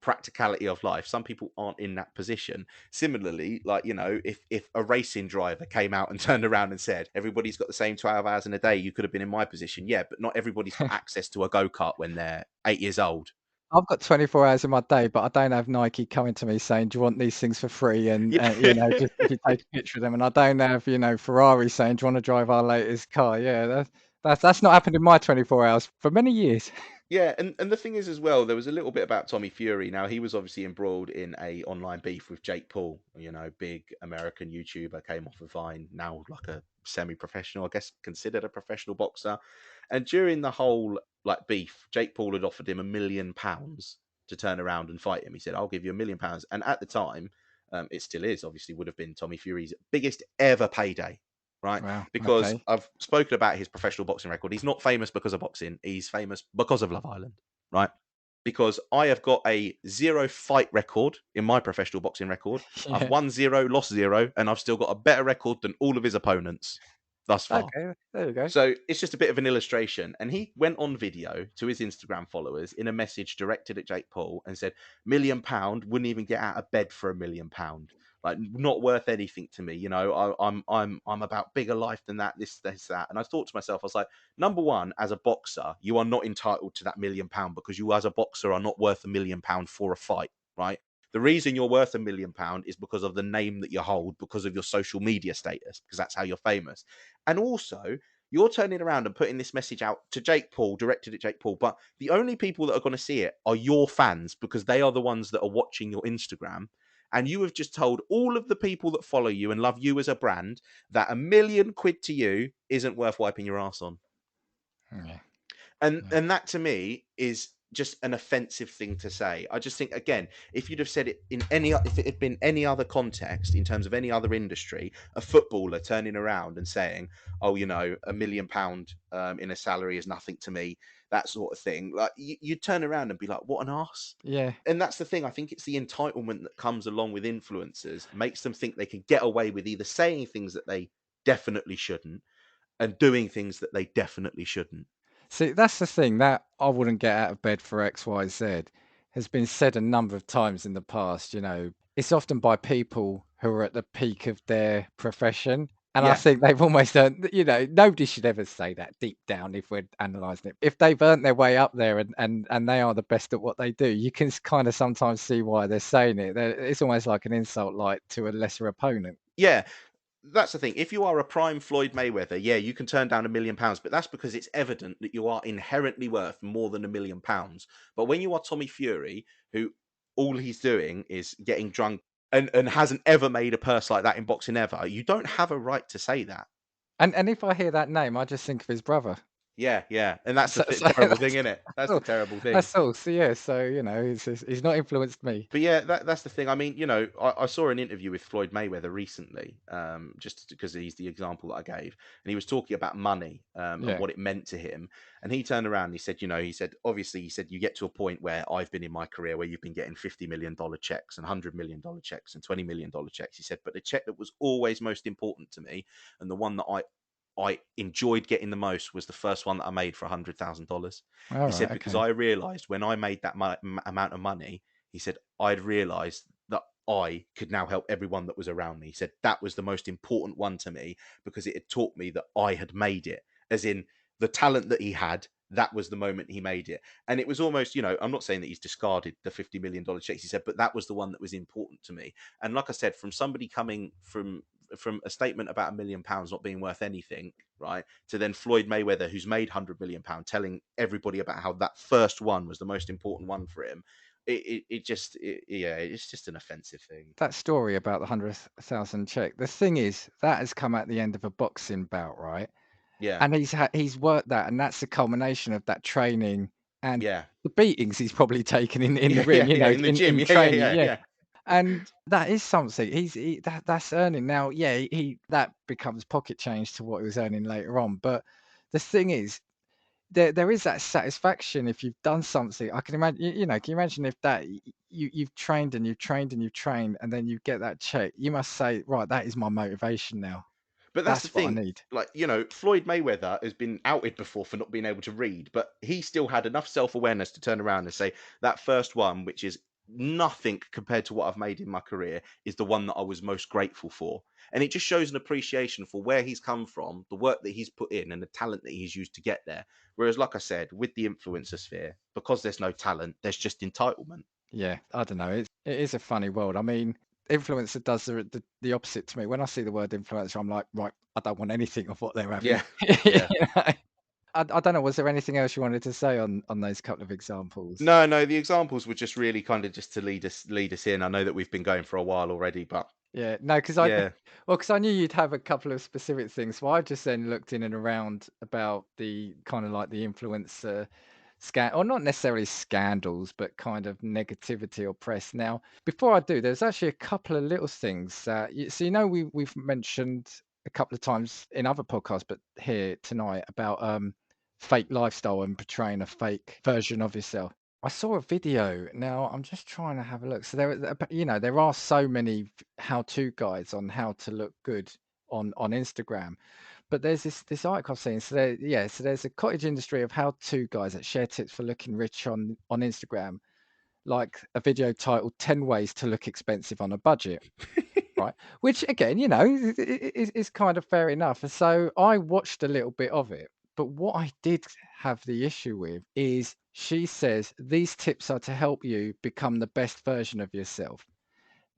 practicality of life, some people aren't in that position. Similarly, like, if a racing driver came out and turned around and said, everybody's got the same 12 hours in a day, you could have been in my position. Yeah, but not everybody's got access to a go-kart when they're 8 years old. I've got 24 hours in my day, but I don't have Nike coming to me saying, "Do you want these things for free?" And, Yeah. just if you take a picture of them. And I don't have, Ferrari saying, "Do you want to drive our latest car?" Yeah, that's not happened in my 24 hours for many years. Yeah, and the thing is as well, there was a little bit about Tommy Fury. Now he was obviously embroiled in a online beef with Jake Paul, big American YouTuber, came off of Vine, now like a semi-professional, I guess considered a professional boxer. And during the whole like beef, Jake Paul had offered him £1 million to turn around and fight him. He said, "I'll give you £1 million," and at the time, it still is obviously would have been Tommy Fury's biggest ever payday. Right, Wow. because Okay. I've spoken about his professional boxing record. He's not famous because of boxing. He's famous because of Love Island, right? Because I have got a 0 fight record in my professional boxing record. I've Yeah. won 0, lost 0, and I've still got a better record than all of his opponents thus far. Okay. There you go. So it's just a bit of an illustration. And he went on video to his Instagram followers in a message directed at Jake Paul and said, £1 million wouldn't even get out of bed for £1 million. Like, not worth anything to me. I'm about bigger life than that. This, that. And I thought to myself, I was like, number one, as a boxer, you are not entitled to that £1 million because you, as a boxer, are not worth £1 million for a fight, right? The reason you're worth £1 million is because of the name that you hold, because of your social media status, because that's how you're famous. And also, you're turning around and putting this message out to Jake Paul, directed at Jake Paul, but the only people that are going to see it are your fans because they are the ones that are watching your Instagram. And you have just told all of the people that follow you and love you as a brand that £1 million to you isn't worth wiping your ass on. Yeah. And Yeah. and that to me is just an offensive thing to say. I just think, again, if you'd have said it if it had been any other context in terms of any other industry, a footballer turning around and saying, "Oh, £1 million in a salary is nothing to me," that sort of thing, like you'd turn around and be like, "What an arse." Yeah. And that's the thing. I think it's the entitlement that comes along with influencers makes them think they can get away with either saying things that they definitely shouldn't and doing things that they definitely shouldn't. See, that's the thing that I wouldn't get out of bed for XYZ has been said a number of times in the past. It's often by people who are at the peak of their profession. And I Yeah. think they've almost earned, nobody should ever say that deep down if we're analysing it. If they've earned their way up there and they are the best at what they do, you can kind of sometimes see why they're saying it. It's almost like an insult, like to a lesser opponent. Yeah, that's the thing. If you are a prime Floyd Mayweather, yeah, you can turn down £1 million, but that's because it's evident that you are inherently worth more than £1 million. But when you are Tommy Fury, who all he's doing is getting drunk and hasn't ever made a purse like that in boxing ever, you don't have a right to say that. And if I hear that name, I just think of his brother. Yeah, yeah, and that's the So terrible thing, isn't it? That's the all. terrible thing. That's all. So yeah, he's not influenced me. But yeah, that's the thing. I mean, I saw an interview with Floyd Mayweather recently, just because he's the example that I gave, and he was talking about money and Yeah. what it meant to him. And he turned around and he said, obviously, he said, you get to a point where I've been in my career where you've been getting $50 million checks and $100 million checks and $20 million checks. He said, but the check that was always most important to me and the one that I enjoyed getting the most was the first one that I made for $100,000. All He right. said, because Okay. I realized when I made that amount of money, he said, I'd realized that I could now help everyone that was around me. He said, that was the most important one to me because it had taught me that I had made it, as in the talent that he had. That was the moment he made it. And it was almost, I'm not saying that he's discarded the $50 million checks, he said, but that was the one that was important to me. And like I said, from somebody coming from a statement about £1 million not being worth anything, right, to then Floyd Mayweather, who's made £100 million, telling everybody about how that first one was the most important one for him. It's just an offensive thing. That story about the 100,000 check. The thing is, that has come at the end of a boxing bout, right? Yeah, And he's worked that, and that's the culmination of that training and yeah, the beatings he's probably taken in the yeah, ring, yeah, yeah. In the gym, in yeah, yeah, training, yeah, yeah. yeah, And that is something. That's earning now. Yeah, he that becomes pocket change to what he was earning later on. But the thing is, there is that satisfaction if you've done something. I can imagine, can you imagine if that you've trained and you've trained and you've trained, and then you get that check? You must say, right, that is my motivation now. But that's the That's what I thing. need. Like, Floyd Mayweather has been outed before for not being able to read, but he still had enough self awareness to turn around and say, that first one, which is nothing compared to what I've made in my career, is the one that I was most grateful for. And it just shows an appreciation for where he's come from, the work that he's put in, and the talent that he's used to get there. Whereas, like I said, with the influencer sphere, because there's no talent, there's just entitlement. Yeah, I don't know. It is a funny world. I mean, influencer does the opposite to me. When I see the word influencer, I'm like, right, I don't want anything of what they're having. Yeah. You Yeah. know? I don't know. Was there anything else you wanted to say on those couple of examples? No, no, the examples were just really kind of just to lead us in. I know that we've been going for a while already, but Yeah, no, because yeah. I knew you'd have a couple of specific things. So I just then looked in and around about the kind of like the influencer or not necessarily scandals, but kind of negativity or press. Now, before I do, there's actually a couple of little things that so we've mentioned a couple of times in other podcasts, but here tonight about fake lifestyle and portraying a fake version of yourself. I saw a video. Now I'm just trying to have a look. So there are so many how-to guides on how to look good on Instagram. But there's this article I've seen. So there's a cottage industry of how-to guys that share tips for looking rich on Instagram, like a video titled "10 Ways to Look Expensive on a Budget." Right, which again, is kind of fair enough. And so I watched a little bit of it, but what I did have the issue with is she says these tips are to help you become the best version of yourself.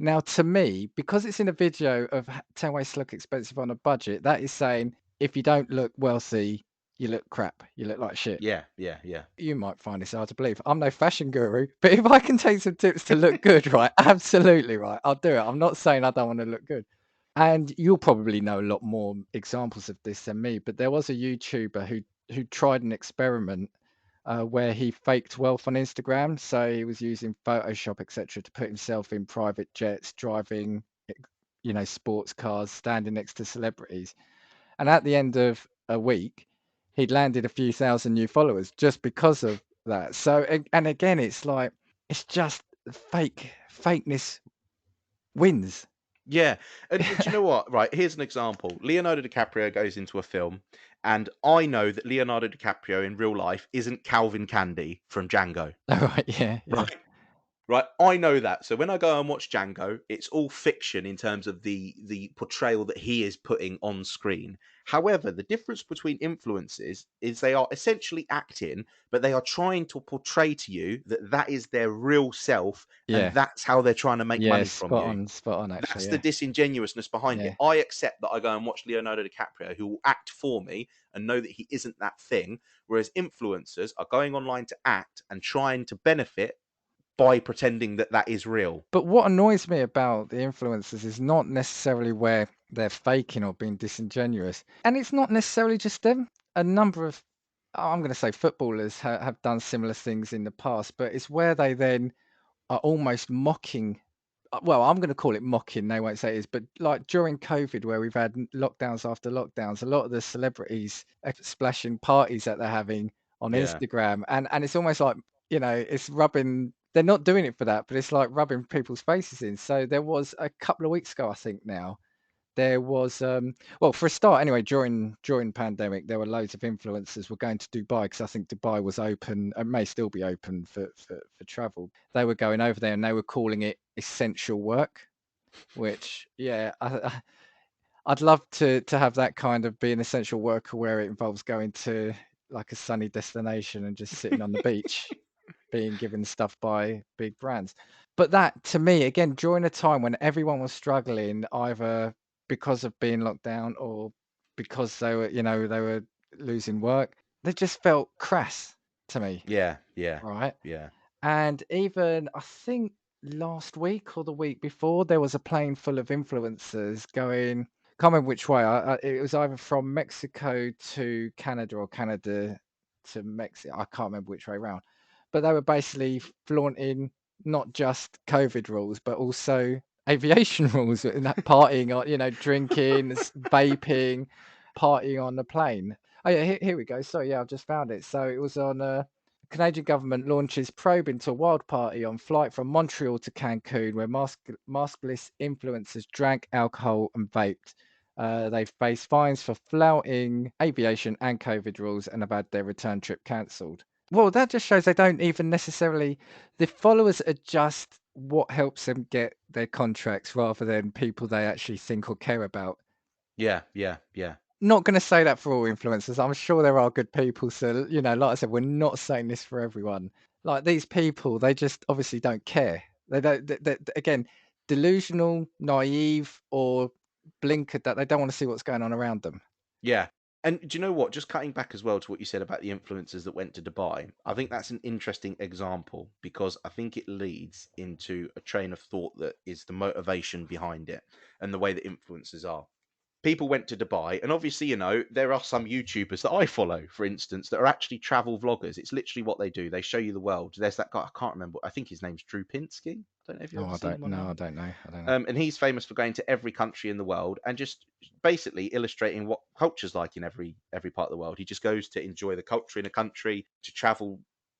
Now, to me, because it's in a video of 10 ways to look expensive on a budget, that is saying if you don't look wealthy, you look crap, you look like shit. Yeah, yeah, yeah. You might find this hard to believe. I'm no fashion guru, but if I can take some tips to look good, right? Absolutely right. I'll do it. I'm not saying I don't want to look good. And you'll probably know a lot more examples of this than me, but there was a YouTuber who tried an experiment where he faked wealth on Instagram. So he was using Photoshop, etc., to put himself in private jets, driving, sports cars, standing next to celebrities. And at the end of a week, he'd landed a few thousand new followers just because of that. So, and again, it's like it's just fakeness wins. Yeah. And do you know what? Right, here's an example. Leonardo DiCaprio goes into a film, and I know that Leonardo DiCaprio in real life isn't Calvin Candy from Django. All right, yeah, yeah, Right. Right, I know that. So when I go and watch Django, it's all fiction in terms of the portrayal that he is putting on screen. However, the difference between influences is they are essentially acting, but they are trying to portray to you that that is their real self, and yeah, that's how they're trying to make yeah. money from you. Spot on. Actually, That's the yeah, disingenuousness behind it. yeah. I accept that I go and watch Leonardo DiCaprio, who will act for me and know that he isn't that thing. Whereas influencers are going online to act and trying to benefit by pretending that that is real. But what annoys me about the influencers is not necessarily where they're faking or being disingenuous, and it's not necessarily just them. A number of, I'm going to say, footballers have done similar things in the past, but it's where they then are almost mocking. Well, I'm going to call it mocking. They won't say it is, but like during COVID, where we've had lockdowns after lockdowns, a lot of the celebrities are splashing parties that they're having on Yeah. Instagram, and it's almost like it's rubbing. They're not doing it for that, but it's like rubbing people's faces in. So there was a couple of weeks ago, I think now, there was well, for a start anyway, during pandemic there were loads of influencers were going to Dubai because I think Dubai was open and may still be open for travel. They were going over there and they were calling it essential work, which I'd love to have that kind of be an essential worker where it involves going to like a sunny destination and just sitting on the beach being given stuff by big brands. But that, to me, again, during a time when everyone was struggling, either because of being locked down or because they were losing work, they just felt crass to me, Yeah, yeah, right? yeah, And even I think last week or the week before, there was a plane full of influencers going, can't remember which way. It was either from Mexico to Canada or Canada to Mexico. I can't remember which way around. But they were basically flaunting not just COVID rules, but also aviation rules, and that partying on, drinking, vaping, partying on the plane. Oh yeah, here we go. Sorry, yeah, I've just found it. So it was on Canadian government launches probe into a wild party on flight from Montreal to Cancun, where maskless influencers drank alcohol and vaped. They've faced fines for flouting aviation and COVID rules and have had their return trip cancelled. Well, that just shows they don't even necessarily, the followers are just what helps them get their contracts rather than people they actually think or care about. Yeah, yeah, yeah. Not going to say that for all influencers. I'm sure there are good people. So, you know, like I said, we're not saying this for everyone. Like these people, they just obviously don't care. They don't, again, delusional, naive, or blinkered that they don't want to see what's going on around them. Yeah. And do you know what? Just cutting back as well to what you said about the influencers that went to Dubai, I think that's an interesting example because I think it leads into a train of thought that is the motivation behind it and the way that influencers are. People went to Dubai, and obviously, you know, there are some YouTubers that I follow, for instance, that are actually travel vloggers. It's literally what they do. They show you the world. There's that guy, I can't remember. I think his name's Drew Pinsky. I don't know if you've Oh, ever I seen don't him know. I online. don't know. I don't know. And he's famous for going to every country in the world and just basically illustrating what culture's like in every part of the world. He just goes to enjoy the culture in a country, to travel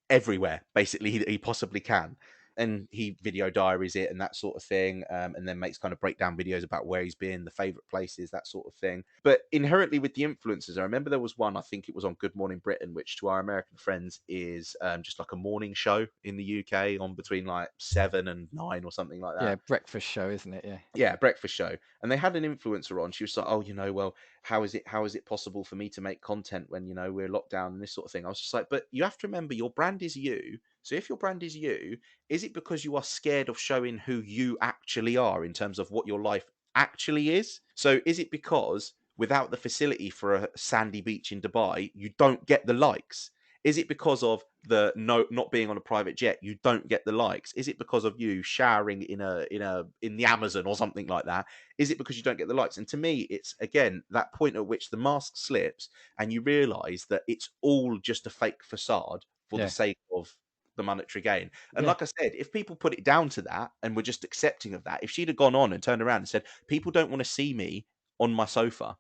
everywhere, basically, he possibly can. And he video diaries it and that sort of thing, and then makes kind of breakdown videos about where he's been, the favorite places, that sort of thing. But inherently with the influencers, I remember there was one, I think it was on Good Morning Britain, which to our American friends is just like a morning show in the UK on between like 7 and 9 or something like Yeah, that. breakfast show, isn't it? Yeah. Yeah, breakfast show. And they had an influencer on. She was like, "Oh, you know, well, how is it possible for me to make content when, you know, we're locked down and this sort of thing?" I was just like, "But you have to remember your brand is you. So if your brand is you, is it because you are scared of showing who you actually are in terms of what your life actually is? So is it because without the facility for a sandy beach in Dubai, you don't get the likes? Is it because of the not being on a private jet, you don't get the likes? Is it because of you showering in the Amazon or something like that? Is it because you don't get the likes?" And to me, it's again that point at which the mask slips and you realise that it's all just a fake facade for the Yeah. sake of the monetary gain. And Yeah. like I said, if people put it down to that and were just accepting of that, if she'd have gone on and turned around and said, "People don't want to see me on my sofa.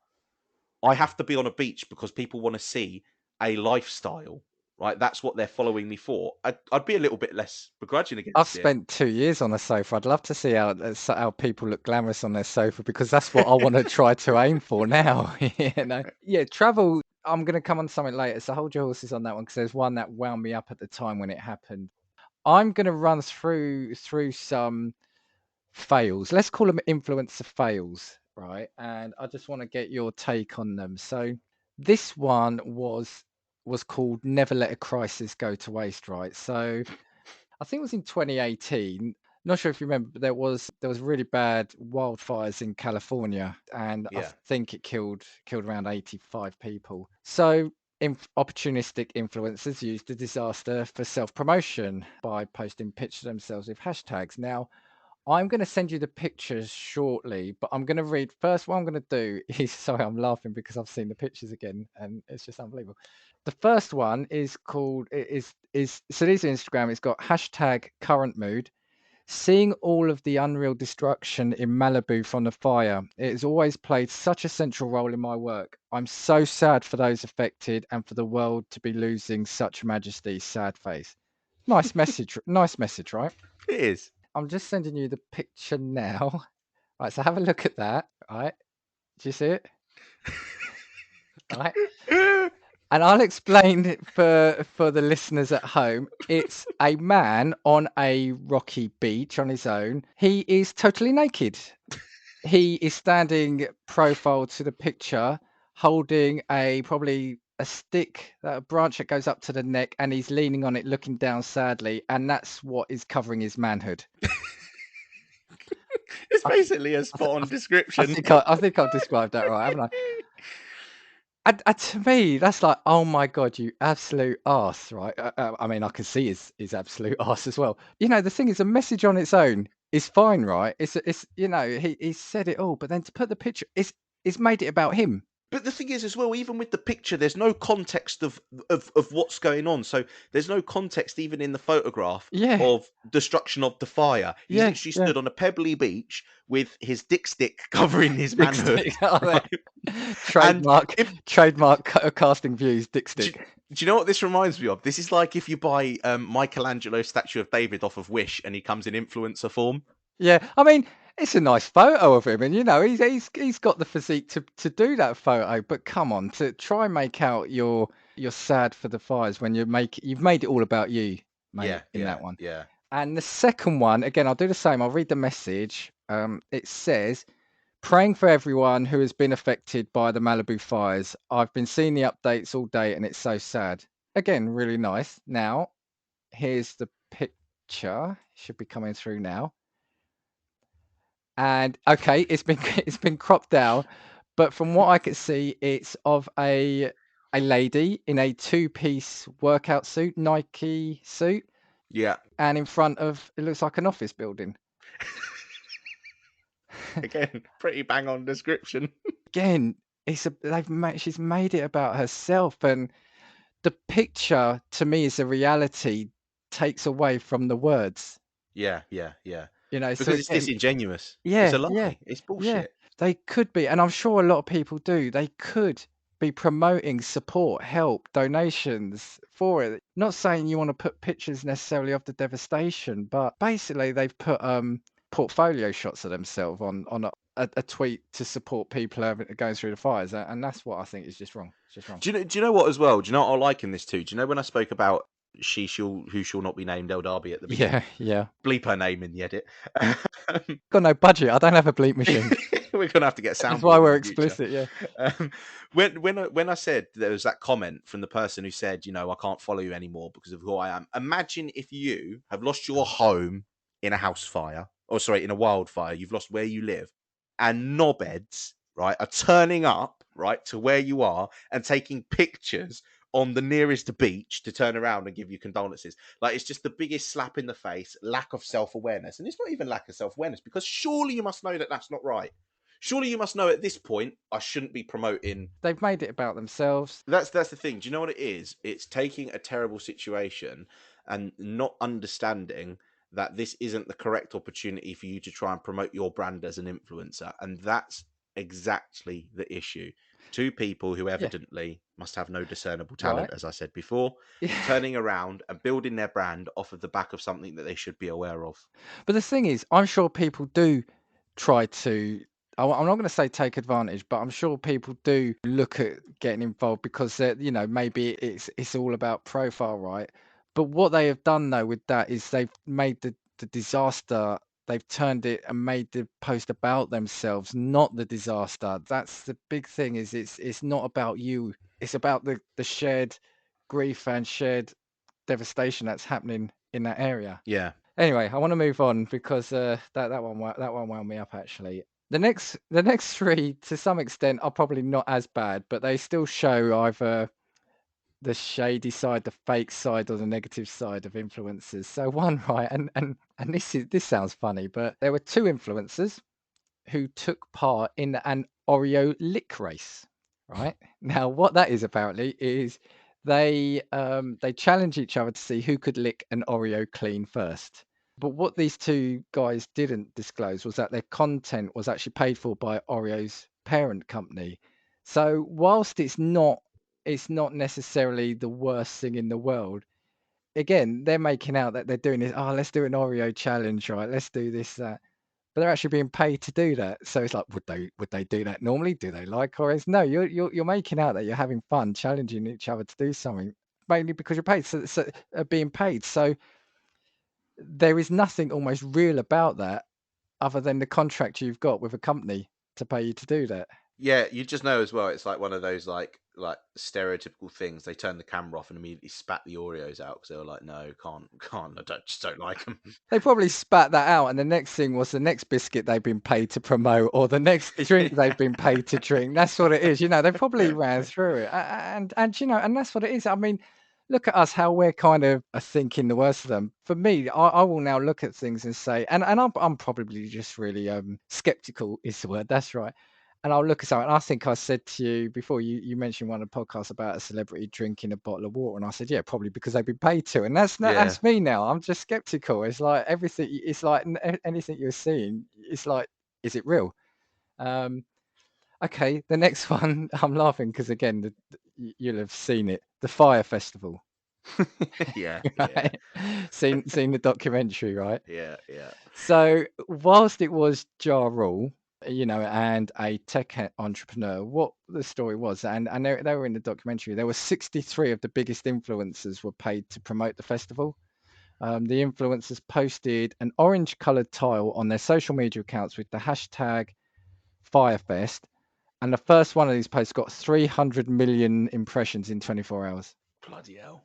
I have to be on a beach because people want to see a lifestyle, right? That's what they're following me for." I'd be a little bit less begrudging I've against it. spent 2 years on a sofa. I'd love to see how people look glamorous on their sofa because that's what I want to try to aim for now. You know, yeah, travel. I'm going to come on to something later, so hold your horses on that one because there's one that wound me up at the time when it happened. I'm going to run through some fails. Let's call them influencer fails, right? And I just want to get your take on them. So this one was called "Never Let a Crisis Go to Waste," right? So I think it was in 2018. Not sure if you remember, but there was really bad wildfires in California, and I Yeah. think it killed around 85 people. So opportunistic influencers used the disaster for self-promotion by posting pictures of themselves with hashtags. Now, I'm going to send you the pictures shortly, but I'm going to read first. What I'm going to do is, sorry, I'm laughing because I've seen the pictures again, and it's just unbelievable. The first one is called is so these are Instagram. It's got hashtag current mood. Seeing all of the unreal destruction in Malibu from the fire, it has always played such a central role in my work. I'm so sad for those affected and for the world to be losing such majesty. Sad face. Nice message. Nice message, right? It is. I'm just sending you the picture now. Right, so have a look at that. Right, do you see it? Right, and I'll explain it for the listeners at home. It's a man on a rocky beach on his own. He is totally naked. He is standing profile to the picture, holding probably a stick, a branch that goes up to the neck, and he's leaning on it, looking down sadly, and that's what is covering his manhood. It's I, basically a I, th- spot on I description. think I think I've described that right, haven't I? And to me, that's like, oh my god, you absolute arse, right? I mean, I can see his absolute arse as well. You know, the thing is, a message on its own is fine, right? It's you know, he said it all, but then to put the picture, it's made it about him. But the thing is, as well, even with the picture, there's no context of what's going on. So there's no context even in the photograph Yeah, of destruction of the fire. He's yeah, literally yeah. stood on a pebbly beach with his dick stick covering his Dick manhood, stick, I bet. right? And Trademark, if trademark casting views, dick do, stick. do you know what this reminds me of? This is like if you buy Michelangelo's statue of David off of Wish and he comes in influencer form. Yeah, I mean, it's a nice photo of him, and he's got the physique to do that photo. But come on, to try and make out you're sad for the fires when you've made it all about you, mate, Yeah, in yeah, that one. yeah, And the second one, again, I'll do the same. I'll read the message. It says, praying for everyone who has been affected by the Malibu fires. I've been seeing the updates all day and it's so sad. Again, really nice. Now, here's the picture. Should be coming through now. And okay, it's been it's been cropped down, but from what I could see, it's of a lady in a two-piece workout suit, Nike suit, yeah. and in front of it looks like an office building. Again, pretty bang on description. Again, she's made it about herself, and the picture to me is a reality takes away from the words. Yeah, yeah, yeah. So Because it's again, disingenuous. It's yeah, a yeah, lie. It's yeah. bullshit. They could be, and I'm sure a lot of people do. They could be promoting support, help, donations for it. Not saying you want to put pictures necessarily of the devastation, but basically they've put portfolio shots of themselves on a tweet to support people going through the fires, and that's what I think is just wrong. It's just wrong. Do you know what as well? Do you know what I like in this too? Do you know when I spoke about who shall not be named El Derby at the beginning? Yeah, yeah. Bleep her name in the edit. Got no budget. I don't have a bleep machine. We're gonna have to get a That's why soundboard in we're the future. explicit. Yeah. When I said there was that comment from the person who said, I can't follow you anymore because of who I am. Imagine if you have lost your home in a house fire, or sorry, in a wildfire. You've lost where you live, and knobheads, right, are turning up, right, to where you are and taking pictures on the nearest beach to turn around and give you condolences. Like, it's just the biggest slap in the face, lack of self-awareness. And it's not even lack of self-awareness, because surely you must know that that's not right. Surely you must know at this point I shouldn't be promoting. They've made it about themselves. That's the thing. Do you know what it is? It's taking a terrible situation and not understanding that this isn't the correct opportunity for you to try and promote your brand as an influencer. And that's exactly the issue. Two people who Yeah. evidently must have no discernible Right. talent, as I said before, Yeah. turning around and building their brand off of the back of something that they should be aware of. But the thing is, I'm sure people do try to. I'm not going to say take advantage, but I'm sure people do look at getting involved because maybe it's all about profile, right? But what they have done though with that is they've made the disaster. They've turned it and made the post about themselves, not the disaster. That's the big thing. Is it's not about you. It's about the shared grief and shared devastation that's happening in that area. Yeah. Anyway, I want to move on because that one wound me up actually. The next three, to some extent, are probably not as bad, but they still show either the shady side, the fake side, or the negative side of influencers. So one, right, and this sounds funny, but there were two influencers who took part in an Oreo lick race. Right now, what that is apparently is they challenge each other to see who could lick an Oreo clean first. But what these two guys didn't disclose was that their content was actually paid for by Oreo's parent company. So whilst it's not necessarily the worst thing in the world, again, they're making out that they're doing this, oh, let's do an Oreo challenge, right? Let's do this, that. But they're actually being paid to do that. So it's like, would they do that normally? Do they like Oreos? No, you're making out that you're having fun, challenging each other to do something, mainly because you're paid. So being paid. So there is nothing almost real about that other than the contract you've got with a company to pay you to do that. Yeah, you just know as well. It's like one of those like stereotypical things. They turn the camera off and immediately spat the Oreos out because they were like, "No, can't. Just don't like them." They probably spat that out, and the next thing was the next biscuit they've been paid to promote, or the next drink they've been paid to drink. That's what it is. They probably ran through it, and that's what it is. I mean, look at us, how we're kind of thinking the worst of them. For me, I will now look at things and say, and I'm probably just really skeptical is the word. That's right. And I'll look at something. And I think I said to you before, you mentioned one of the podcasts about a celebrity drinking a bottle of water, and I said, yeah, probably because they've been paid to. And Yeah. that's me now. I'm just skeptical. It's like everything. It's like anything you're seeing. It's like, is it real? Okay, the next one. I'm laughing because again, you'll have seen it. The Fire Festival. Yeah, yeah, Right? Seen the documentary, right? yeah, yeah. So whilst it was Ja Rule, and a tech entrepreneur, what the story was, and they were in the documentary, there were 63 of the biggest influencers were paid to promote the festival. The influencers posted an orange-colored tile on their social media accounts with the hashtag Firefest, and the first one of these posts got 300 million impressions in 24 hours. Bloody hell.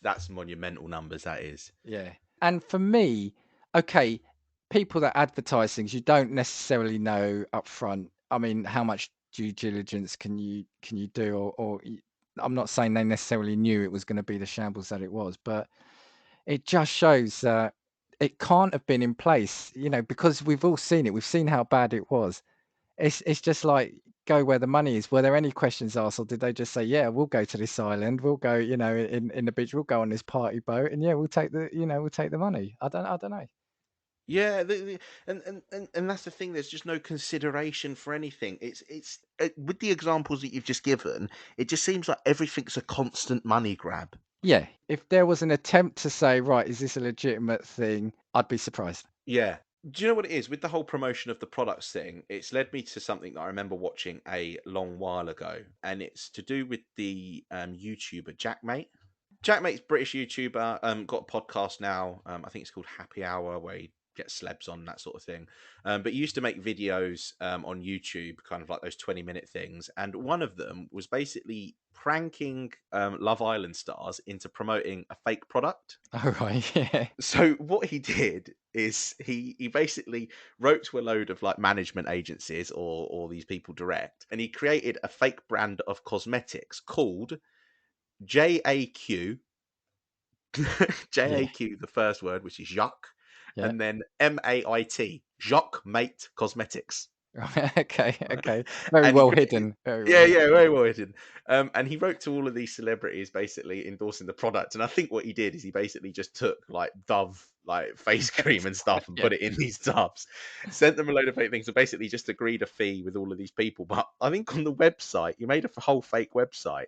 That's monumental numbers, that is. Yeah. And for me, okay, people that advertise things, you don't necessarily know up front. I mean, how much due diligence can you do? I'm not saying they necessarily knew it was going to be the shambles that it was, but it just shows that it can't have been in place, because we've all seen it. We've seen how bad it was. It's just like go where the money is. Were there any questions asked, or did they just say, "Yeah, we'll go to this island. We'll go, in the beach. We'll go on this party boat, and yeah, we'll take the money." I don't know. Yeah, and that's the thing. There's just no consideration for anything. It's with the examples that you've just given, it just seems like everything's a constant money grab. Yeah, if there was an attempt to say, right, is this a legitimate thing? I'd be surprised. Yeah. Do you know what it is with the whole promotion of the products thing? It's led me to something that I remember watching a long while ago, and it's to do with the YouTuber Jackmate. Jackmate's British YouTuber, got a podcast now. I think it's called Happy Hour, where he gets celebs on, that sort of thing. But he used to make videos on YouTube, kind of like those 20-minute things. And one of them was basically pranking Love Island stars into promoting a fake product. All right, yeah, So what he did is he basically wrote to a load of like management agencies or these people direct, and he created a fake brand of cosmetics called JAQ. yeah, JAQ, the first word, which is Jacques, yeah. and then MAIT, Jacques Mate Cosmetics. Okay, okay. Very And he well hidden. Very well yeah, hidden. yeah, very well hidden. And he wrote to all of these celebrities basically endorsing the product. And I think what he did is he basically just took like Dove like face cream and stuff and Yeah. put it in these tubs, sent them a load of fake things, and basically just agreed a fee with all of these people. But I think on the website, he made a whole fake website.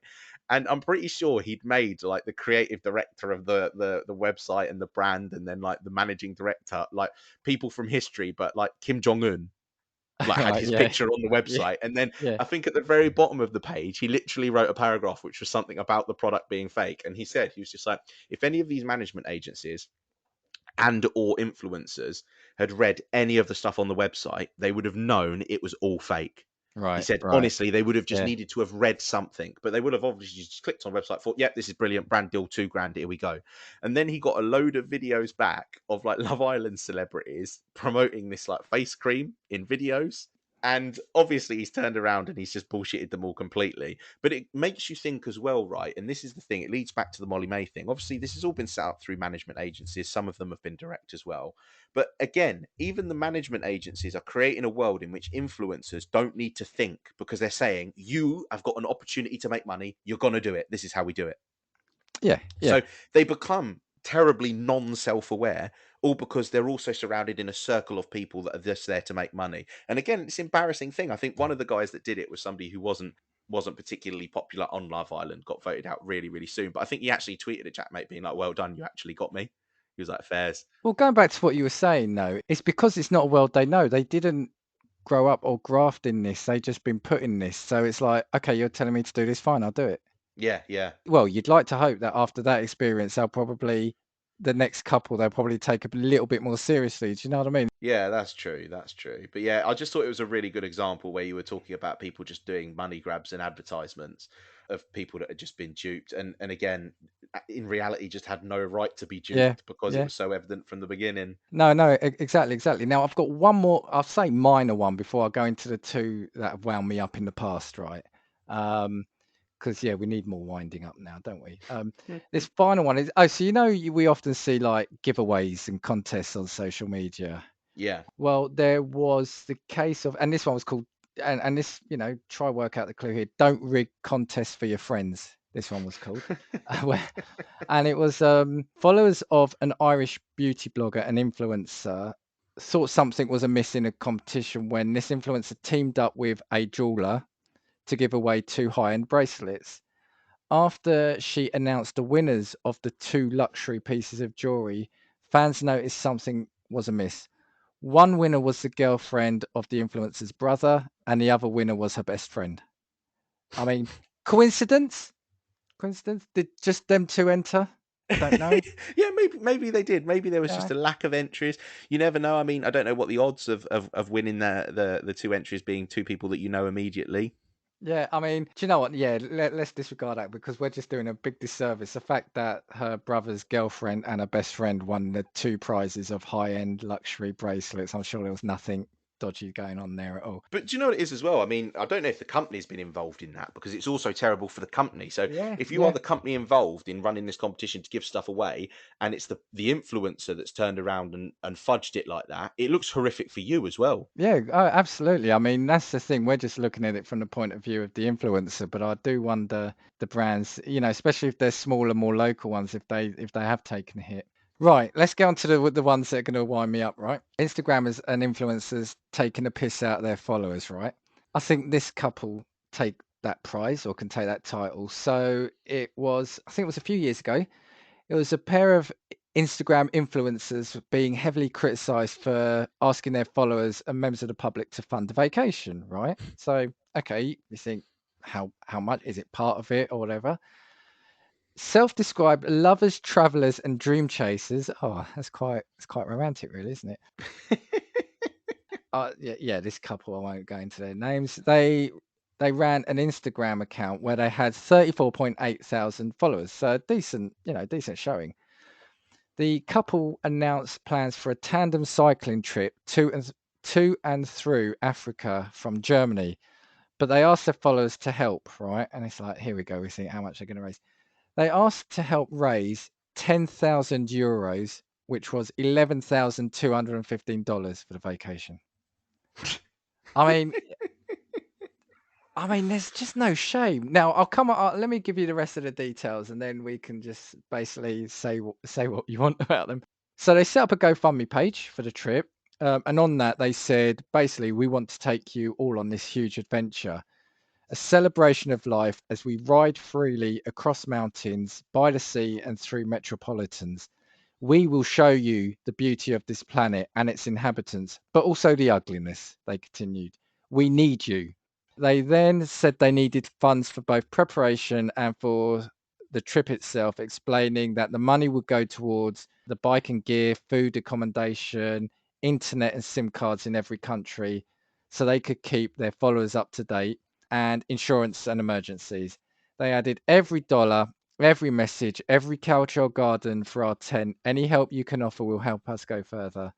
And I'm pretty sure he'd made like the creative director of the website and the brand, and then like the managing director, like people from history, but like Kim Jong Un like had Right, his yeah, picture on the yeah, website, and then yeah. I think at the very bottom of the page he literally wrote a paragraph which was something about the product being fake, and he said he was just like, if any of these management agencies and or influencers had read any of the stuff on the website, they would have known it was all fake. He Right, said, right. honestly, they would have just Yeah. needed to have read something, but they would have obviously just clicked on the website, thought, yep, this is brilliant, brand deal, 2 grand, here we go. And then he got a load of videos back of like Love Island celebrities promoting this like face cream in videos. And obviously he's turned around and he's just bullshitted them all completely. But it makes you think as well, right? And this is the thing, it leads back to the Molly-Mae thing. Obviously, this has all been set up through management agencies. Some of them have been direct as well. But again, even the management agencies are creating a world in which influencers don't need to think, because they're saying, you have got an opportunity to make money. You're going to do it. This is how we do it. Yeah, yeah. So they become terribly non-self aware, all because they're also surrounded in a circle of people that are just there to make money. And again, it's an embarrassing thing. I think one of the guys that did it was somebody who wasn't particularly popular on Love Island, got voted out really, really soon. But I think he actually tweeted at Jackmate being like, well done, you actually got me. He was like, fairs. Well, going back to what you were saying, though, it's because it's not a world they know. They didn't grow up or graft in this. They just been put in this. So it's like, okay, you're telling me to do this, fine, I'll do it. Yeah, yeah. Well, you'd like to hope that after that experience, the next couple, they'll probably take a little bit more seriously. Do you know what I mean? Yeah, that's true. That's true. But yeah, I just thought it was a really good example where you were talking about people just doing money grabs and advertisements of people that had just been duped. And again, in reality, just had no right to be Yeah, duped because it yeah. was so evident from the beginning. No, no, exactly, exactly. Now I've got one more, I'll say minor one before I go into the two that have wound me up in the past, right? Because yeah, we need more winding up now, don't we? This final one is, so we often see like giveaways and contests on social media. Yeah. Well, there was the case of, and this one was called, and this, try work out the clue here. Don't rig contests for your friends. This one was called, where and it was followers of an Irish beauty blogger and influencer thought something was amiss in a competition when this influencer teamed up with a jeweler to give away 2 high-end bracelets. After she announced the winners of the two luxury pieces of jewelry, fans noticed something was amiss. One winner was the girlfriend of the influencer's brother, and the other winner was her best friend. I mean, coincidence? Coincidence? Did just them two enter? I don't know. Yeah, maybe they did. Maybe there was Yeah. just a lack of entries. You never know. I mean, I don't know what the odds of winning the two entries being two people that you know immediately. Yeah, I mean, do you know what? Yeah, let's disregard that because we're just doing a big disservice. The fact that her brother's girlfriend and her best friend won the two prizes of high-end luxury bracelets, I'm sure there was nothing dodgy going on there at all. But do you know what it is as well? I mean, I don't know if the company's been involved in that because it's also terrible for the company. So Yeah, if you are yeah. the company involved in running this competition to give stuff away and it's the influencer that's turned around and fudged it like that, it looks horrific for you as well. Yeah, oh, absolutely. I mean, that's the thing. We're just looking at it from the point of view of the influencer, but I do wonder the brands, especially if they're smaller, more local ones, if they have taken a hit. Right, let's get on to the ones that are going to wind me up, right? Instagrammers and influencers taking a piss out of their followers, right? I think this couple take that prize or can take that title. So I think it was a few years ago. It was a pair of Instagram influencers being heavily criticized for asking their followers and members of the public to fund a vacation, right? So, okay, you think how much is it part of it or whatever? Self-described lovers, travelers, and dream chasers. Oh, it's quite romantic, really, isn't it? Yeah, this couple, I won't go into their names. They ran an Instagram account where they had 34.8 thousand followers. So decent showing. The couple announced plans for a tandem cycling trip to and through Africa from Germany, but they asked their followers to help, right? And it's like, here we go. We think how much they're going to raise. They asked to help raise 10,000 euros, which was $11,215 for the vacation. I mean, there's just no shame. Now, I'll come on. Let me give you the rest of the details, and then we can just basically say what you want about them. So they set up a GoFundMe page for the trip, and on that they said basically we want to take you all on this huge adventure, a celebration of life as we ride freely across mountains, by the sea, and through metropolitans. We will show you the beauty of this planet and its inhabitants, but also the ugliness. They continued. We need you. They then said they needed funds for both preparation and for the trip itself, explaining that the money would go towards the bike and gear, food, accommodation, internet, and SIM cards in every country so they could keep their followers up to date, and insurance and emergencies. They added every dollar, every message, every couch or garden for our tent. Any help you can offer will help us go further.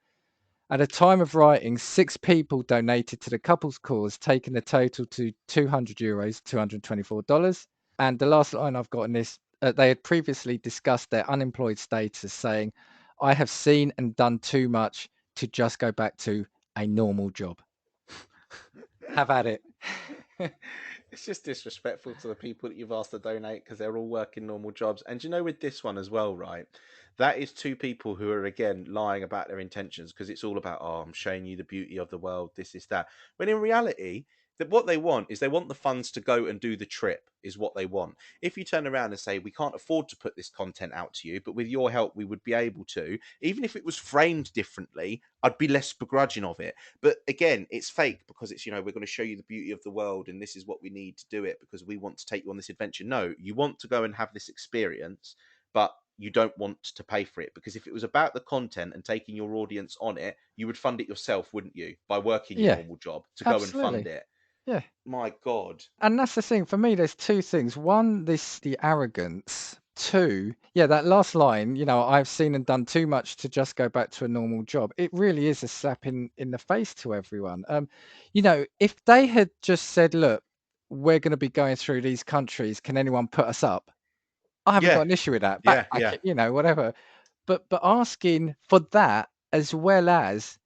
At the time of writing, 6 people donated to the couple's cause, taking the total to €200, $224. And the last line I've got in this, they had previously discussed their unemployed status, saying, I have seen and done too much to just go back to a normal job. Have at it. It's just disrespectful to the people that you've asked to donate because they're all working normal jobs. And you know, with this one as well, right? That is two people who are again lying about their intentions because it's all about, oh, I'm showing you the beauty of the world, this is that. When in reality, that what they want is they want the funds to go and do the trip, is what they want. If you turn around and say, we can't afford to put this content out to you, but with your help, we would be able to, even if it was framed differently, I'd be less begrudging of it. But again, it's fake because it's, we're going to show you the beauty of the world and this is what we need to do it because we want to take you on this adventure. No, you want to go and have this experience, but you don't want to pay for it, because if it was about the content and taking your audience on it, you would fund it yourself, wouldn't you? By working your Yeah, normal job to go and fund absolutely. it. Yeah. My God. And that's the thing for me. There's two things. One, the arrogance. Two, yeah, that last line. I've seen and done too much to just go back to a normal job. It really is a slap in the face to everyone. If they had just said, "Look, we're going to be going through these countries. Can anyone put us up?" I haven't Yeah, got an issue with that. yeah, Backpack yeah. it, whatever. But asking for that as well as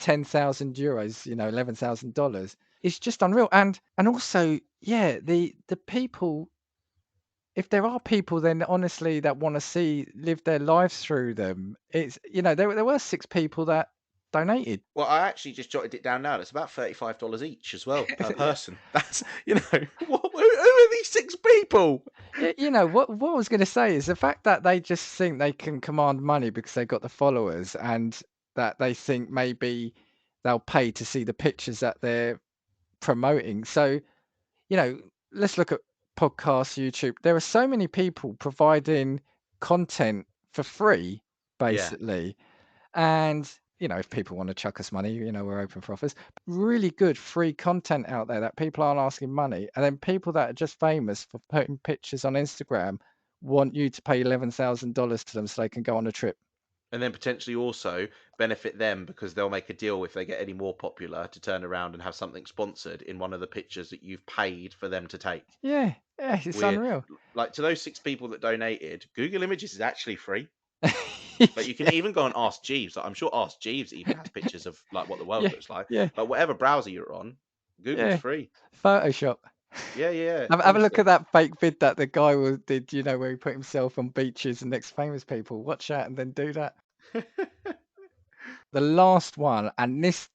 10,000 euros, $11,000 is just unreal. And also, yeah, the people, if there are people then honestly that want to see live their lives through them, it's there were 6 people that donated. Well, I actually just jotted it down now. It's about $35 each as well per person. That's who are these 6 people? You know what I was going to say is the fact that they just think they can command money because they got the followers, and that they think maybe they'll pay to see the pictures that they're promoting. So, you know, let's look at podcasts, YouTube. There are so many people providing content for free, Yeah. basically. And, if people want to chuck us money, we're open for offers. Really good free content out there that people aren't asking money. And then people that are just famous for putting pictures on Instagram want you to pay $11,000 to them so they can go on a trip. And then potentially also benefit them because they'll make a deal if they get any more popular to turn around and have something sponsored in one of the pictures that you've paid for them to take. Yeah, yeah, it's We're unreal. like, to those 6 people that donated, Google Images is actually free. Like, you can Yeah, even go and Ask Jeeves. Like, I'm sure Ask Jeeves even has pictures of like what the world yeah, looks like. yeah, Like, whatever browser you're on, Google's yeah. free. Photoshop. Yeah, yeah, Have a look honestly. at that fake vid that the guy did, where he put himself on beaches and next famous people. Watch that and then do that. The last one, and this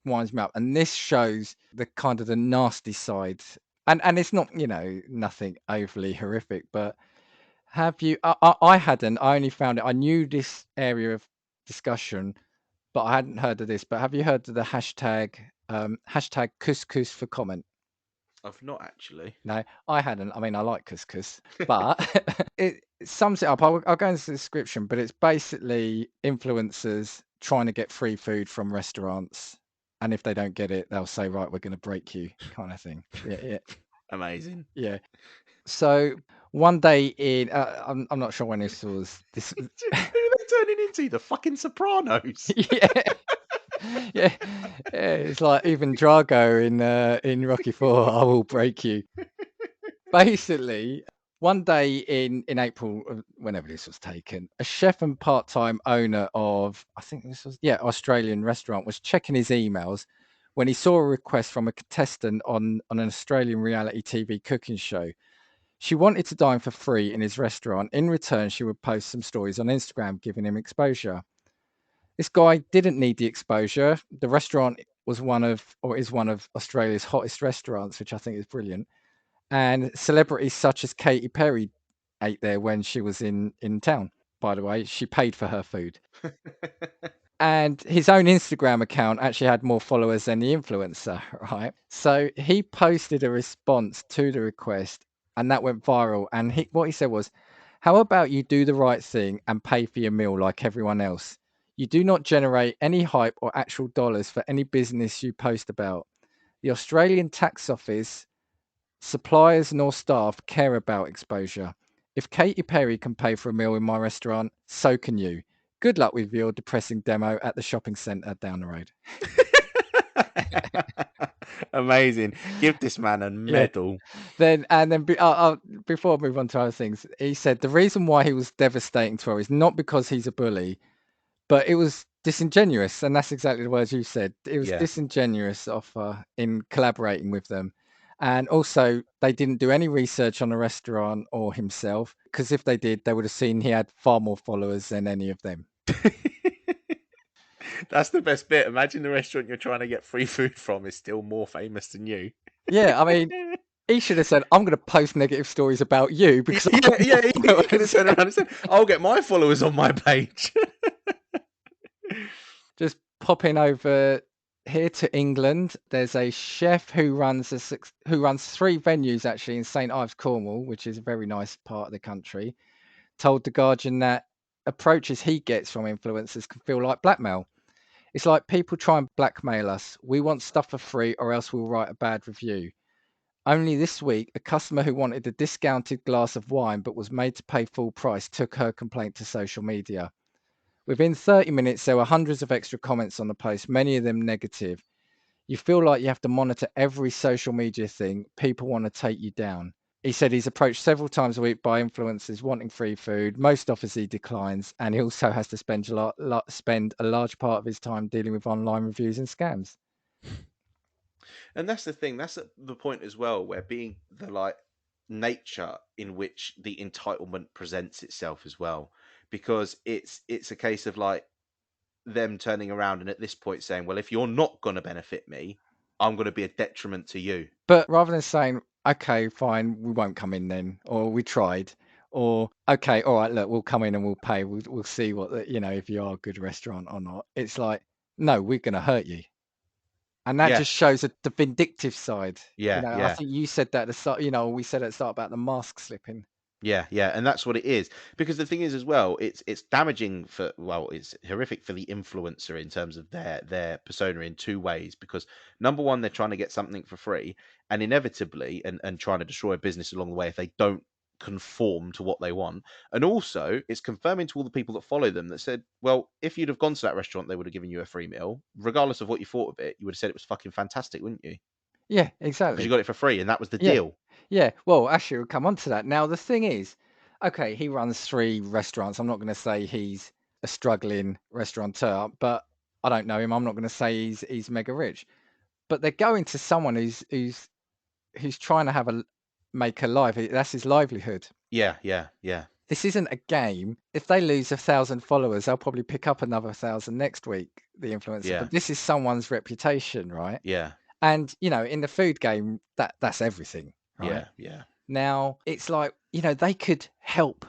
winds me up, and this shows the kind of the nasty side. And it's not, nothing overly horrific, but have you I hadn't, I only found it, I knew this area of discussion, but I hadn't heard of this. But have you heard of the hashtag couscous for comment? I've not actually. No, I hadn't. I mean, I like couscous, but it sums it up. I'll go into the description, but it's basically influencers trying to get free food from restaurants, and if they don't get it, they'll say, "Right, we're going to break you," kind of thing. Yeah, yeah, Amazing. yeah. So one day I'm not sure when this was. This, Who are they turning into? The fucking Sopranos. yeah, yeah, yeah. It's like even Drago in Rocky Four. I will break you. Basically, one day in April, whenever this was taken, a chef and part-time owner of, I think this was, yeah, Australian restaurant, was checking his emails when he saw a request from a contestant on an Australian reality TV cooking show. She wanted to dine for free in his restaurant. In return, she would post some stories on Instagram, giving him exposure. This guy didn't need the exposure. The restaurant was is one of Australia's hottest restaurants, which I think is brilliant, and celebrities such as Katy Perry ate there when she was in town. By the way, she paid for her food. And his own Instagram account actually had more followers than the influencer, right? So he posted a response to the request, and that went viral. And what he said was, "How about you do the right thing and pay for your meal like everyone else? You do not generate any hype or actual dollars for any business you post about. The Australian Tax Office, suppliers nor staff care about exposure. If Katy Perry can pay for a meal in my restaurant, so can you. Good luck with your depressing demo at the shopping centre down the road." Amazing. Give this man a Yeah. medal. Before I move on to other things, he said the reason why he was devastating to her is not because he's a bully, but it was disingenuous, and that's exactly the words you said. It was Yeah. disingenuous of in collaborating with them. And also, they didn't do any research on the restaurant or himself, because if they did, they would have seen he had far more followers than any of them. That's the best bit. Imagine the restaurant you're trying to get free food from is still more famous than you. Yeah, I mean, he should have said, "I'm going to post negative stories about you because I've got Yeah, more he could have followers." turned around and said, I'll get my followers on my page. Just popping over here to England, there's a chef who runs three venues actually in St Ives, Cornwall, which is a very nice part of the country. Told the Guardian that approaches he gets from influencers can feel like blackmail. It's like people try and blackmail us. We want stuff for free, or else we'll write a bad review. Only this week, a customer who wanted a discounted glass of wine but was made to pay full price took her complaint to social media. Within 30 minutes, there were hundreds of extra comments on the post, many of them negative. You feel like you have to monitor every social media thing. People want to take you down. He said he's approached several times a week by influencers wanting free food. Most offers he declines, and he also has to spend a large part of his time dealing with online reviews and scams. And that's the thing. That's the point as well, where being the like nature in which the entitlement presents itself as well, because it's a case of like them turning around and at this point saying, well, if you're not going to benefit me, I'm going to be a detriment to you. But rather than saying, okay, fine, we won't come in then, or we tried, or okay, all right, look, we'll come in and we'll pay, we'll see what if you are a good restaurant or not. It's like, no, we're going to hurt you. And that Yeah, just shows the vindictive side. yeah, I yeah. think you said that at the start, we said at the start about the mask slipping. Yeah, yeah, and that's what it is. Because the thing is, as well, it's damaging for, well, it's horrific for the influencer in terms of their persona in two ways. Because number one, they're trying to get something for free, and inevitably, and trying to destroy a business along the way if they don't conform to what they want. And also, it's confirming to all the people that follow them that said, well, if you'd have gone to that restaurant, they would have given you a free meal, regardless of what you thought of it. You would have said it was fucking fantastic, wouldn't you? Yeah, Because you exactly. got it for free, and that was the Yeah, deal. yeah. Well, actually, we'll come on to that. Now, the thing is, okay, he runs 3 restaurants. I'm not going to say he's a struggling restaurateur, but I don't know him. I'm not going to say he's mega rich. But they're going to someone who's trying to make a life. That's his livelihood. Yeah, yeah, yeah, This isn't a game. If they lose 1,000 followers, they'll probably pick up another 1,000 next week, the influencer. yeah, But this is someone's reputation, right? yeah, And in the food game, that's everything, right? yeah, yeah. Now it's like, they could help.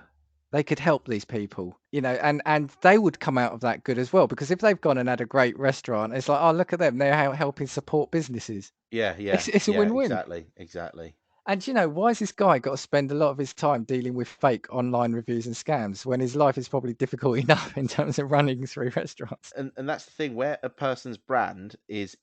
They could help these people, and they would come out of that good as well. Because if they've gone and had a great restaurant, it's like, oh, look at them. They're helping support businesses. Yeah, yeah, It's a yeah, win-win. exactly, exactly. And why has this guy got to spend a lot of his time dealing with fake online reviews and scams when his life is probably difficult enough in terms of running 3 restaurants? And that's the thing, where a person's brand is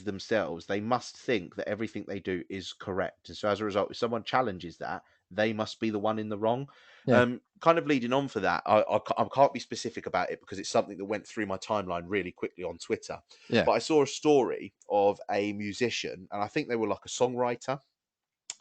themselves, they must think that everything they do is correct. And so as a result, if someone challenges that, they must be the one in the wrong. Yeah, Kind of leading on for that, I can't be specific about it because it's something that went through my timeline really quickly on Twitter. yeah. But I saw a story of a musician, and I think they were like a songwriter.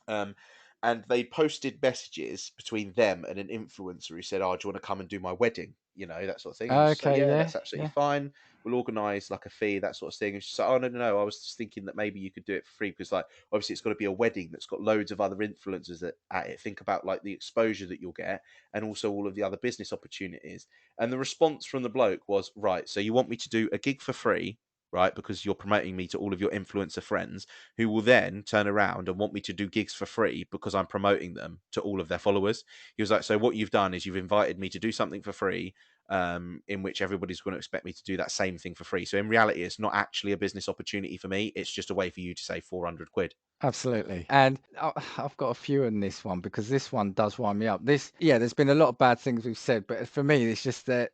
Um, and they posted messages between them and an influencer who said, "Oh, do you want to come and do my wedding?" That sort of thing. And he's just like, Okay, "Yeah, yeah, that's absolutely yeah. fine. We'll organise like a fee, that sort of thing." And she's like, "Oh, no, no, no. I was just thinking that maybe you could do it for free because, like, obviously, it's got to be a wedding that's got loads of other influencers at it. Think about like the exposure that you'll get, and also all of the other business opportunities." And the response from the bloke was, "Right, so you want me to do a gig for free?" Right, because you're promoting me to all of your influencer friends, who will then turn around and want me to do gigs for free because I'm promoting them to all of their followers. He was like, so what you've done is you've invited me to do something for free, in which everybody's going to expect me to do that same thing for free. So in reality, it's not actually a business opportunity for me. It's just a way for you to save 400 quid. Absolutely. And I've got a few in this one because this one does wind me up. There's been a lot of bad things we've said, but for me, it's just that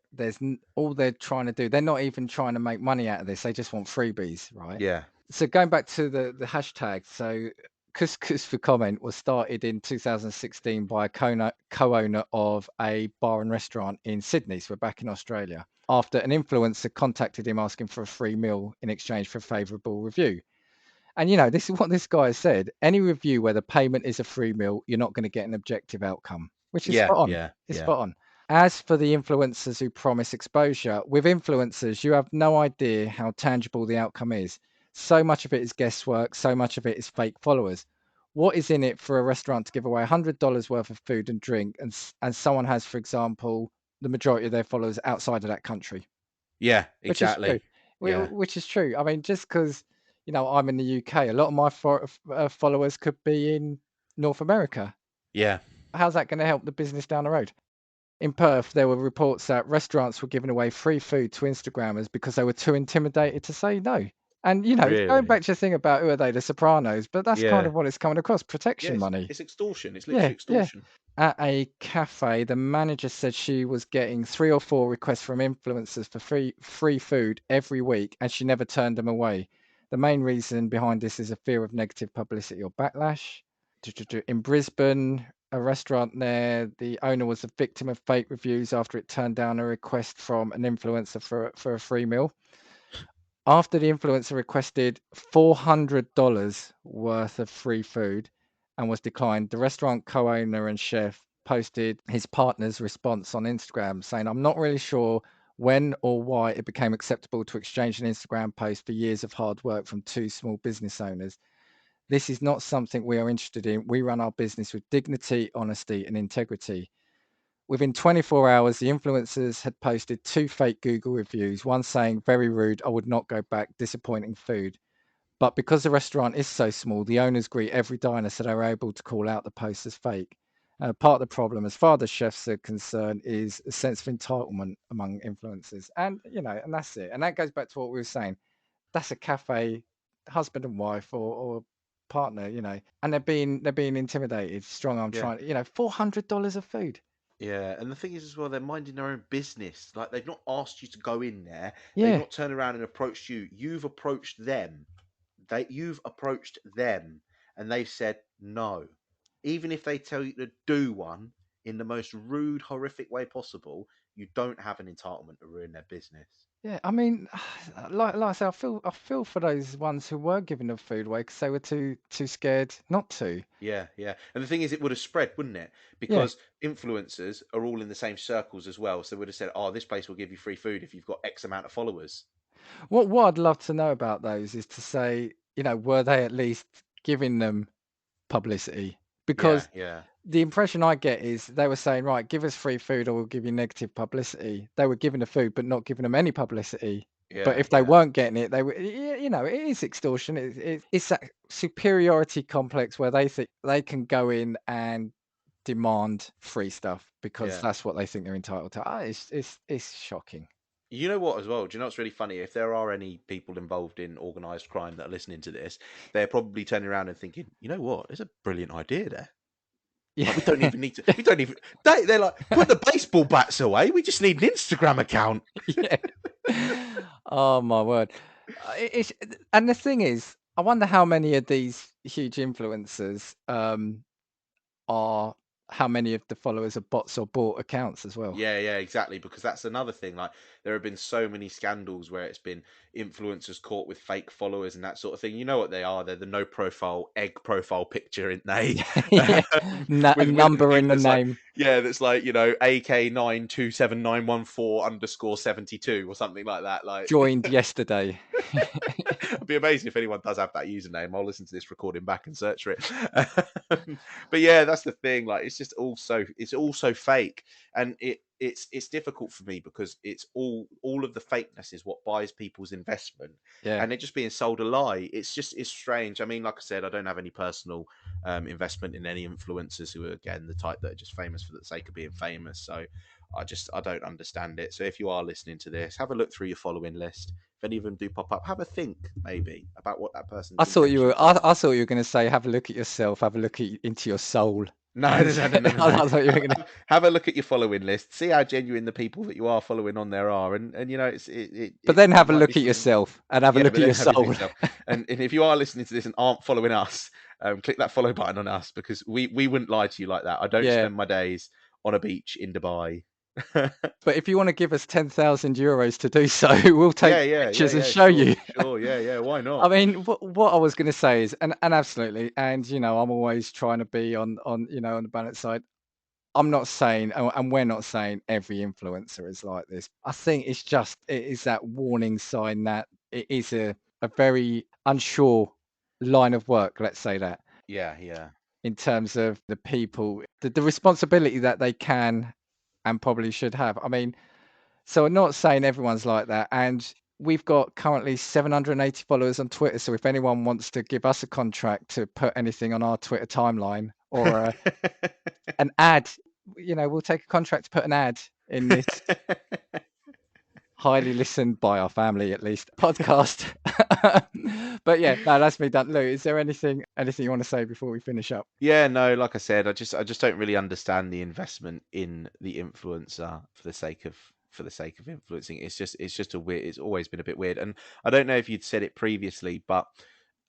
all they're trying to do, they're not even trying to make money out of this. They just want freebies, right? Yeah. So going back to the hashtag, so Couscous for Comment was started in 2016 by a co-owner of a bar and restaurant in Sydney, so we're back in Australia, after an influencer contacted him asking for a free meal in exchange for a favourable review. And this is what this guy has said. Any review where the payment is a free meal, you're not going to get an objective outcome, which is Yeah. spot on. Yeah. It's Yeah. spot on. As for the influencers who promise exposure, with influencers, you have no idea how tangible the outcome is. So much of it is guesswork, so much of it is fake followers. What is in it for a restaurant to give away $100 worth of food and drink, and someone has, for example, the majority of their followers outside of that country? Yeah. Which is true. Exactly. Yeah. Which is true. I mean, just because I'm in the UK, a lot of my followers could be in North America. Yeah. How's that going to help the business down the road? In Perth, there were reports that restaurants were giving away free food to Instagrammers because they were too intimidated to say no. And it's going Really. back to the thing about who are they, the Sopranos, but that's kind Yeah. of what it's coming across, Yeah. protection money. It's extortion. It's Yeah, literally yeah. extortion. At a cafe, the manager said she was getting 3 or 4 requests from influencers for free food every week, and she never turned them away. The main reason behind this is a fear of negative publicity or backlash. In Brisbane, a restaurant there, the owner was a victim of fake reviews after it turned down a request from an influencer for a free meal. After the influencer requested $400 worth of free food and was declined, the restaurant co-owner and chef posted his partner's response on Instagram saying, "I'm not really sure when or why it became acceptable to exchange an Instagram post for years of hard work from 2 small business owners. This is not something we are interested in. We run our business with dignity, honesty, and integrity." Within 24 hours, the influencers had posted 2 fake Google reviews, one saying, "Very rude, I would not go back, disappointing food." But because the restaurant is so small, the owners greet every diner, so they were able to call out the post as fake. Part of the problem, as far as chefs are concerned, is a sense of entitlement among influencers. And, and that's it. And that goes back to what we were saying. That's a cafe, husband and wife or partner, and they're being intimidated, strong arm Yeah. trying, $400 of food. Yeah, and the thing is as well, they're minding their own business. Like they've not asked you to go in there. They've Yeah. not turned around and approached you. You've approached them. You've approached them, and they've said no. Even if they tell you to do one in the most rude, horrific way possible, you don't have an entitlement to ruin their business. Yeah, I mean, like I say, I feel for those ones who were giving the food away because they were too scared not to. Yeah, yeah. And the thing is, it would have spread, wouldn't it? Yeah. Because influencers are all in the same circles as well. So they would have said, "Oh, this place will give you free food if you've got X amount of followers." What I'd love to know about those is to say, were they at least giving them publicity? Yeah, Because yeah, the impression I get is they were saying, right, give us free food or we'll give you negative publicity. They were giving the food, but not giving them any publicity. But yeah, if they yeah. weren't getting it, they were, it is extortion. It's that superiority complex where they think they can go in and demand free stuff because Yeah. that's what they think they're entitled to. It's shocking. You know what, as well? Do you know what's really funny? If there are any people involved in organised crime that are listening to this, they're probably turning around and thinking, you know what? There's a brilliant idea there. Like, we don't Yeah. even need to. We don't even. They're like, put the baseball bats away. We just need an Instagram account. Yeah. Oh my word. And the thing is, I wonder how many of these huge influencers are how many of the followers are bots or bought accounts as well. Yeah, yeah, exactly. Because that's another thing. Like, there have been so many scandals where it's been influencers caught with fake followers and that sort of thing. You know what they are? They're the no profile egg profile picture, aren't they? Yeah. A With the number in name the that's like, name. yeah, that's like, AK9279114_72 or something like that. Like, Joined yesterday. it'd be amazing if anyone does have that username. I'll listen to this recording back and search for it. But yeah, that's the thing. Like, it's all so fake, and it's difficult for me because it's all of the fakeness is what buys people's investment, Yeah. and they're just being sold a lie. It's strange. I mean, like I said, I don't have any personal investment in any influencers who are, again, the type that are just famous for the sake of being famous. So I don't understand it. So if you are listening to this, have a look through your following list. If any of them do pop up, have a think maybe about what that person's I thought you were intentions I, are. I thought you were going to say have a look at yourself, have a look into your soul. No, And no, no, no, no, no. I thought you were going to. Have a look at your following list. See how genuine the people that you are following on there are, and But then it have a might be look at something. yourself and have a Yeah, look but at then your have a look at soul. yourself. And if you are listening to this and aren't following us, click that follow button on us, because we wouldn't lie to you like that. I don't Yeah. spend my days on a beach in Dubai. But if you want to give us 10,000 euros to do so, we'll take pictures and Yeah. show Sure, you. sure. Yeah. Why I not? mean, what I was going to say is, and absolutely, and I'm always trying to be on on the balance side. I'm not saying, and we're not saying every influencer is like this. I think it is that warning sign that it is a very unsure line of work. Let's say that Yeah. in terms of the people, the responsibility that they can and probably should have. I mean, so I'm not saying everyone's like that, and we've got currently 780 followers on Twitter. So if anyone wants to give us a contract to put anything on our Twitter timeline or an ad, we'll take a contract to put an ad in this highly listened by our family, at least, podcast. But yeah, no, that's me done. Lou, is there anything you want to say before we finish up? Yeah, no, like I said, I just don't really understand the investment in the influencer for the sake of influencing. It's just a weird. It's always been a bit weird, and I don't know if you'd said it previously, but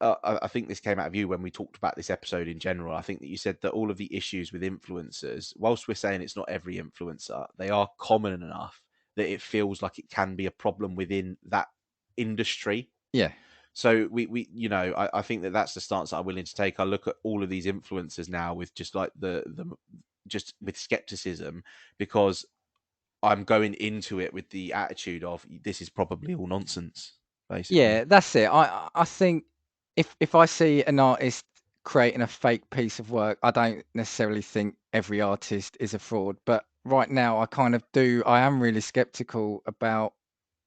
I think this came out of you when we talked about this episode in general. I think that you said that all of the issues with influencers, whilst we're saying it's not every influencer, they are common enough that it feels like it can be a problem within that industry. Yeah. So I think that that's the stance that I'm willing to take. I look at all of these influencers now with just like the just with skepticism, because I'm going into it with the attitude of this is probably all nonsense, basically. Yeah, that's it. I think if I see an artist creating a fake piece of work, I don't necessarily think every artist is a fraud, but right now I am really skeptical about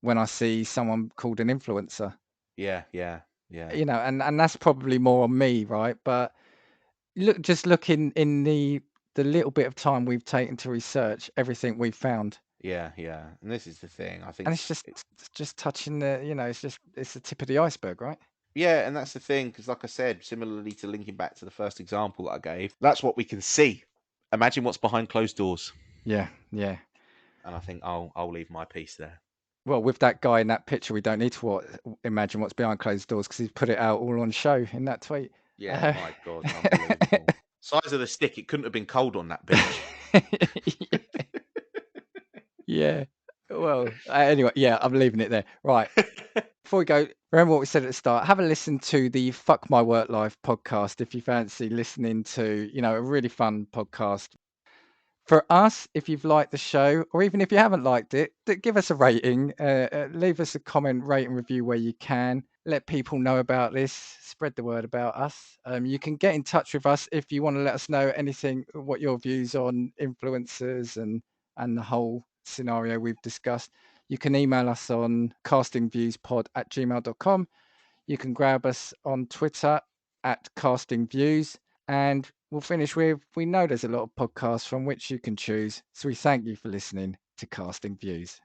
when I see someone called an influencer, Yeah, yeah, yeah, and that's probably more on me, right? But look in the little bit of time we've taken to research everything we've found, yeah, yeah. And this is the thing. I think and it's just touching it's the tip of the iceberg, right? yeah, and that's the thing because, like I said, similarly to linking back to the first example that I gave, that's what we can see. Imagine what's behind closed doors, Yeah, yeah. and I think I'll leave my piece there. Well, with that guy in that picture, we don't need to imagine what's behind closed doors because he's put it out all on show in that tweet. Yeah, Uh, my God, unbelievable. Size of the stick, it couldn't have been cold on that beach. yeah. Well, anyway, yeah, I'm leaving it there. Right. Before we go, remember what we said at the start. Have a listen to the Fuck My Work Life podcast if you fancy listening to, a really fun podcast. For us, if you've liked the show, or even if you haven't liked it, give us a rating. Leave us a comment, rate, and review where you can. Let people know about this. Spread the word about us. You can get in touch with us if you want to let us know anything, what your views on influencers and the whole scenario we've discussed. You can email us on castingviewspod@gmail.com. You can grab us on Twitter @castingviews. And we'll finish with, we know there's a lot of podcasts from which you can choose. So we thank you for listening to Casting Views.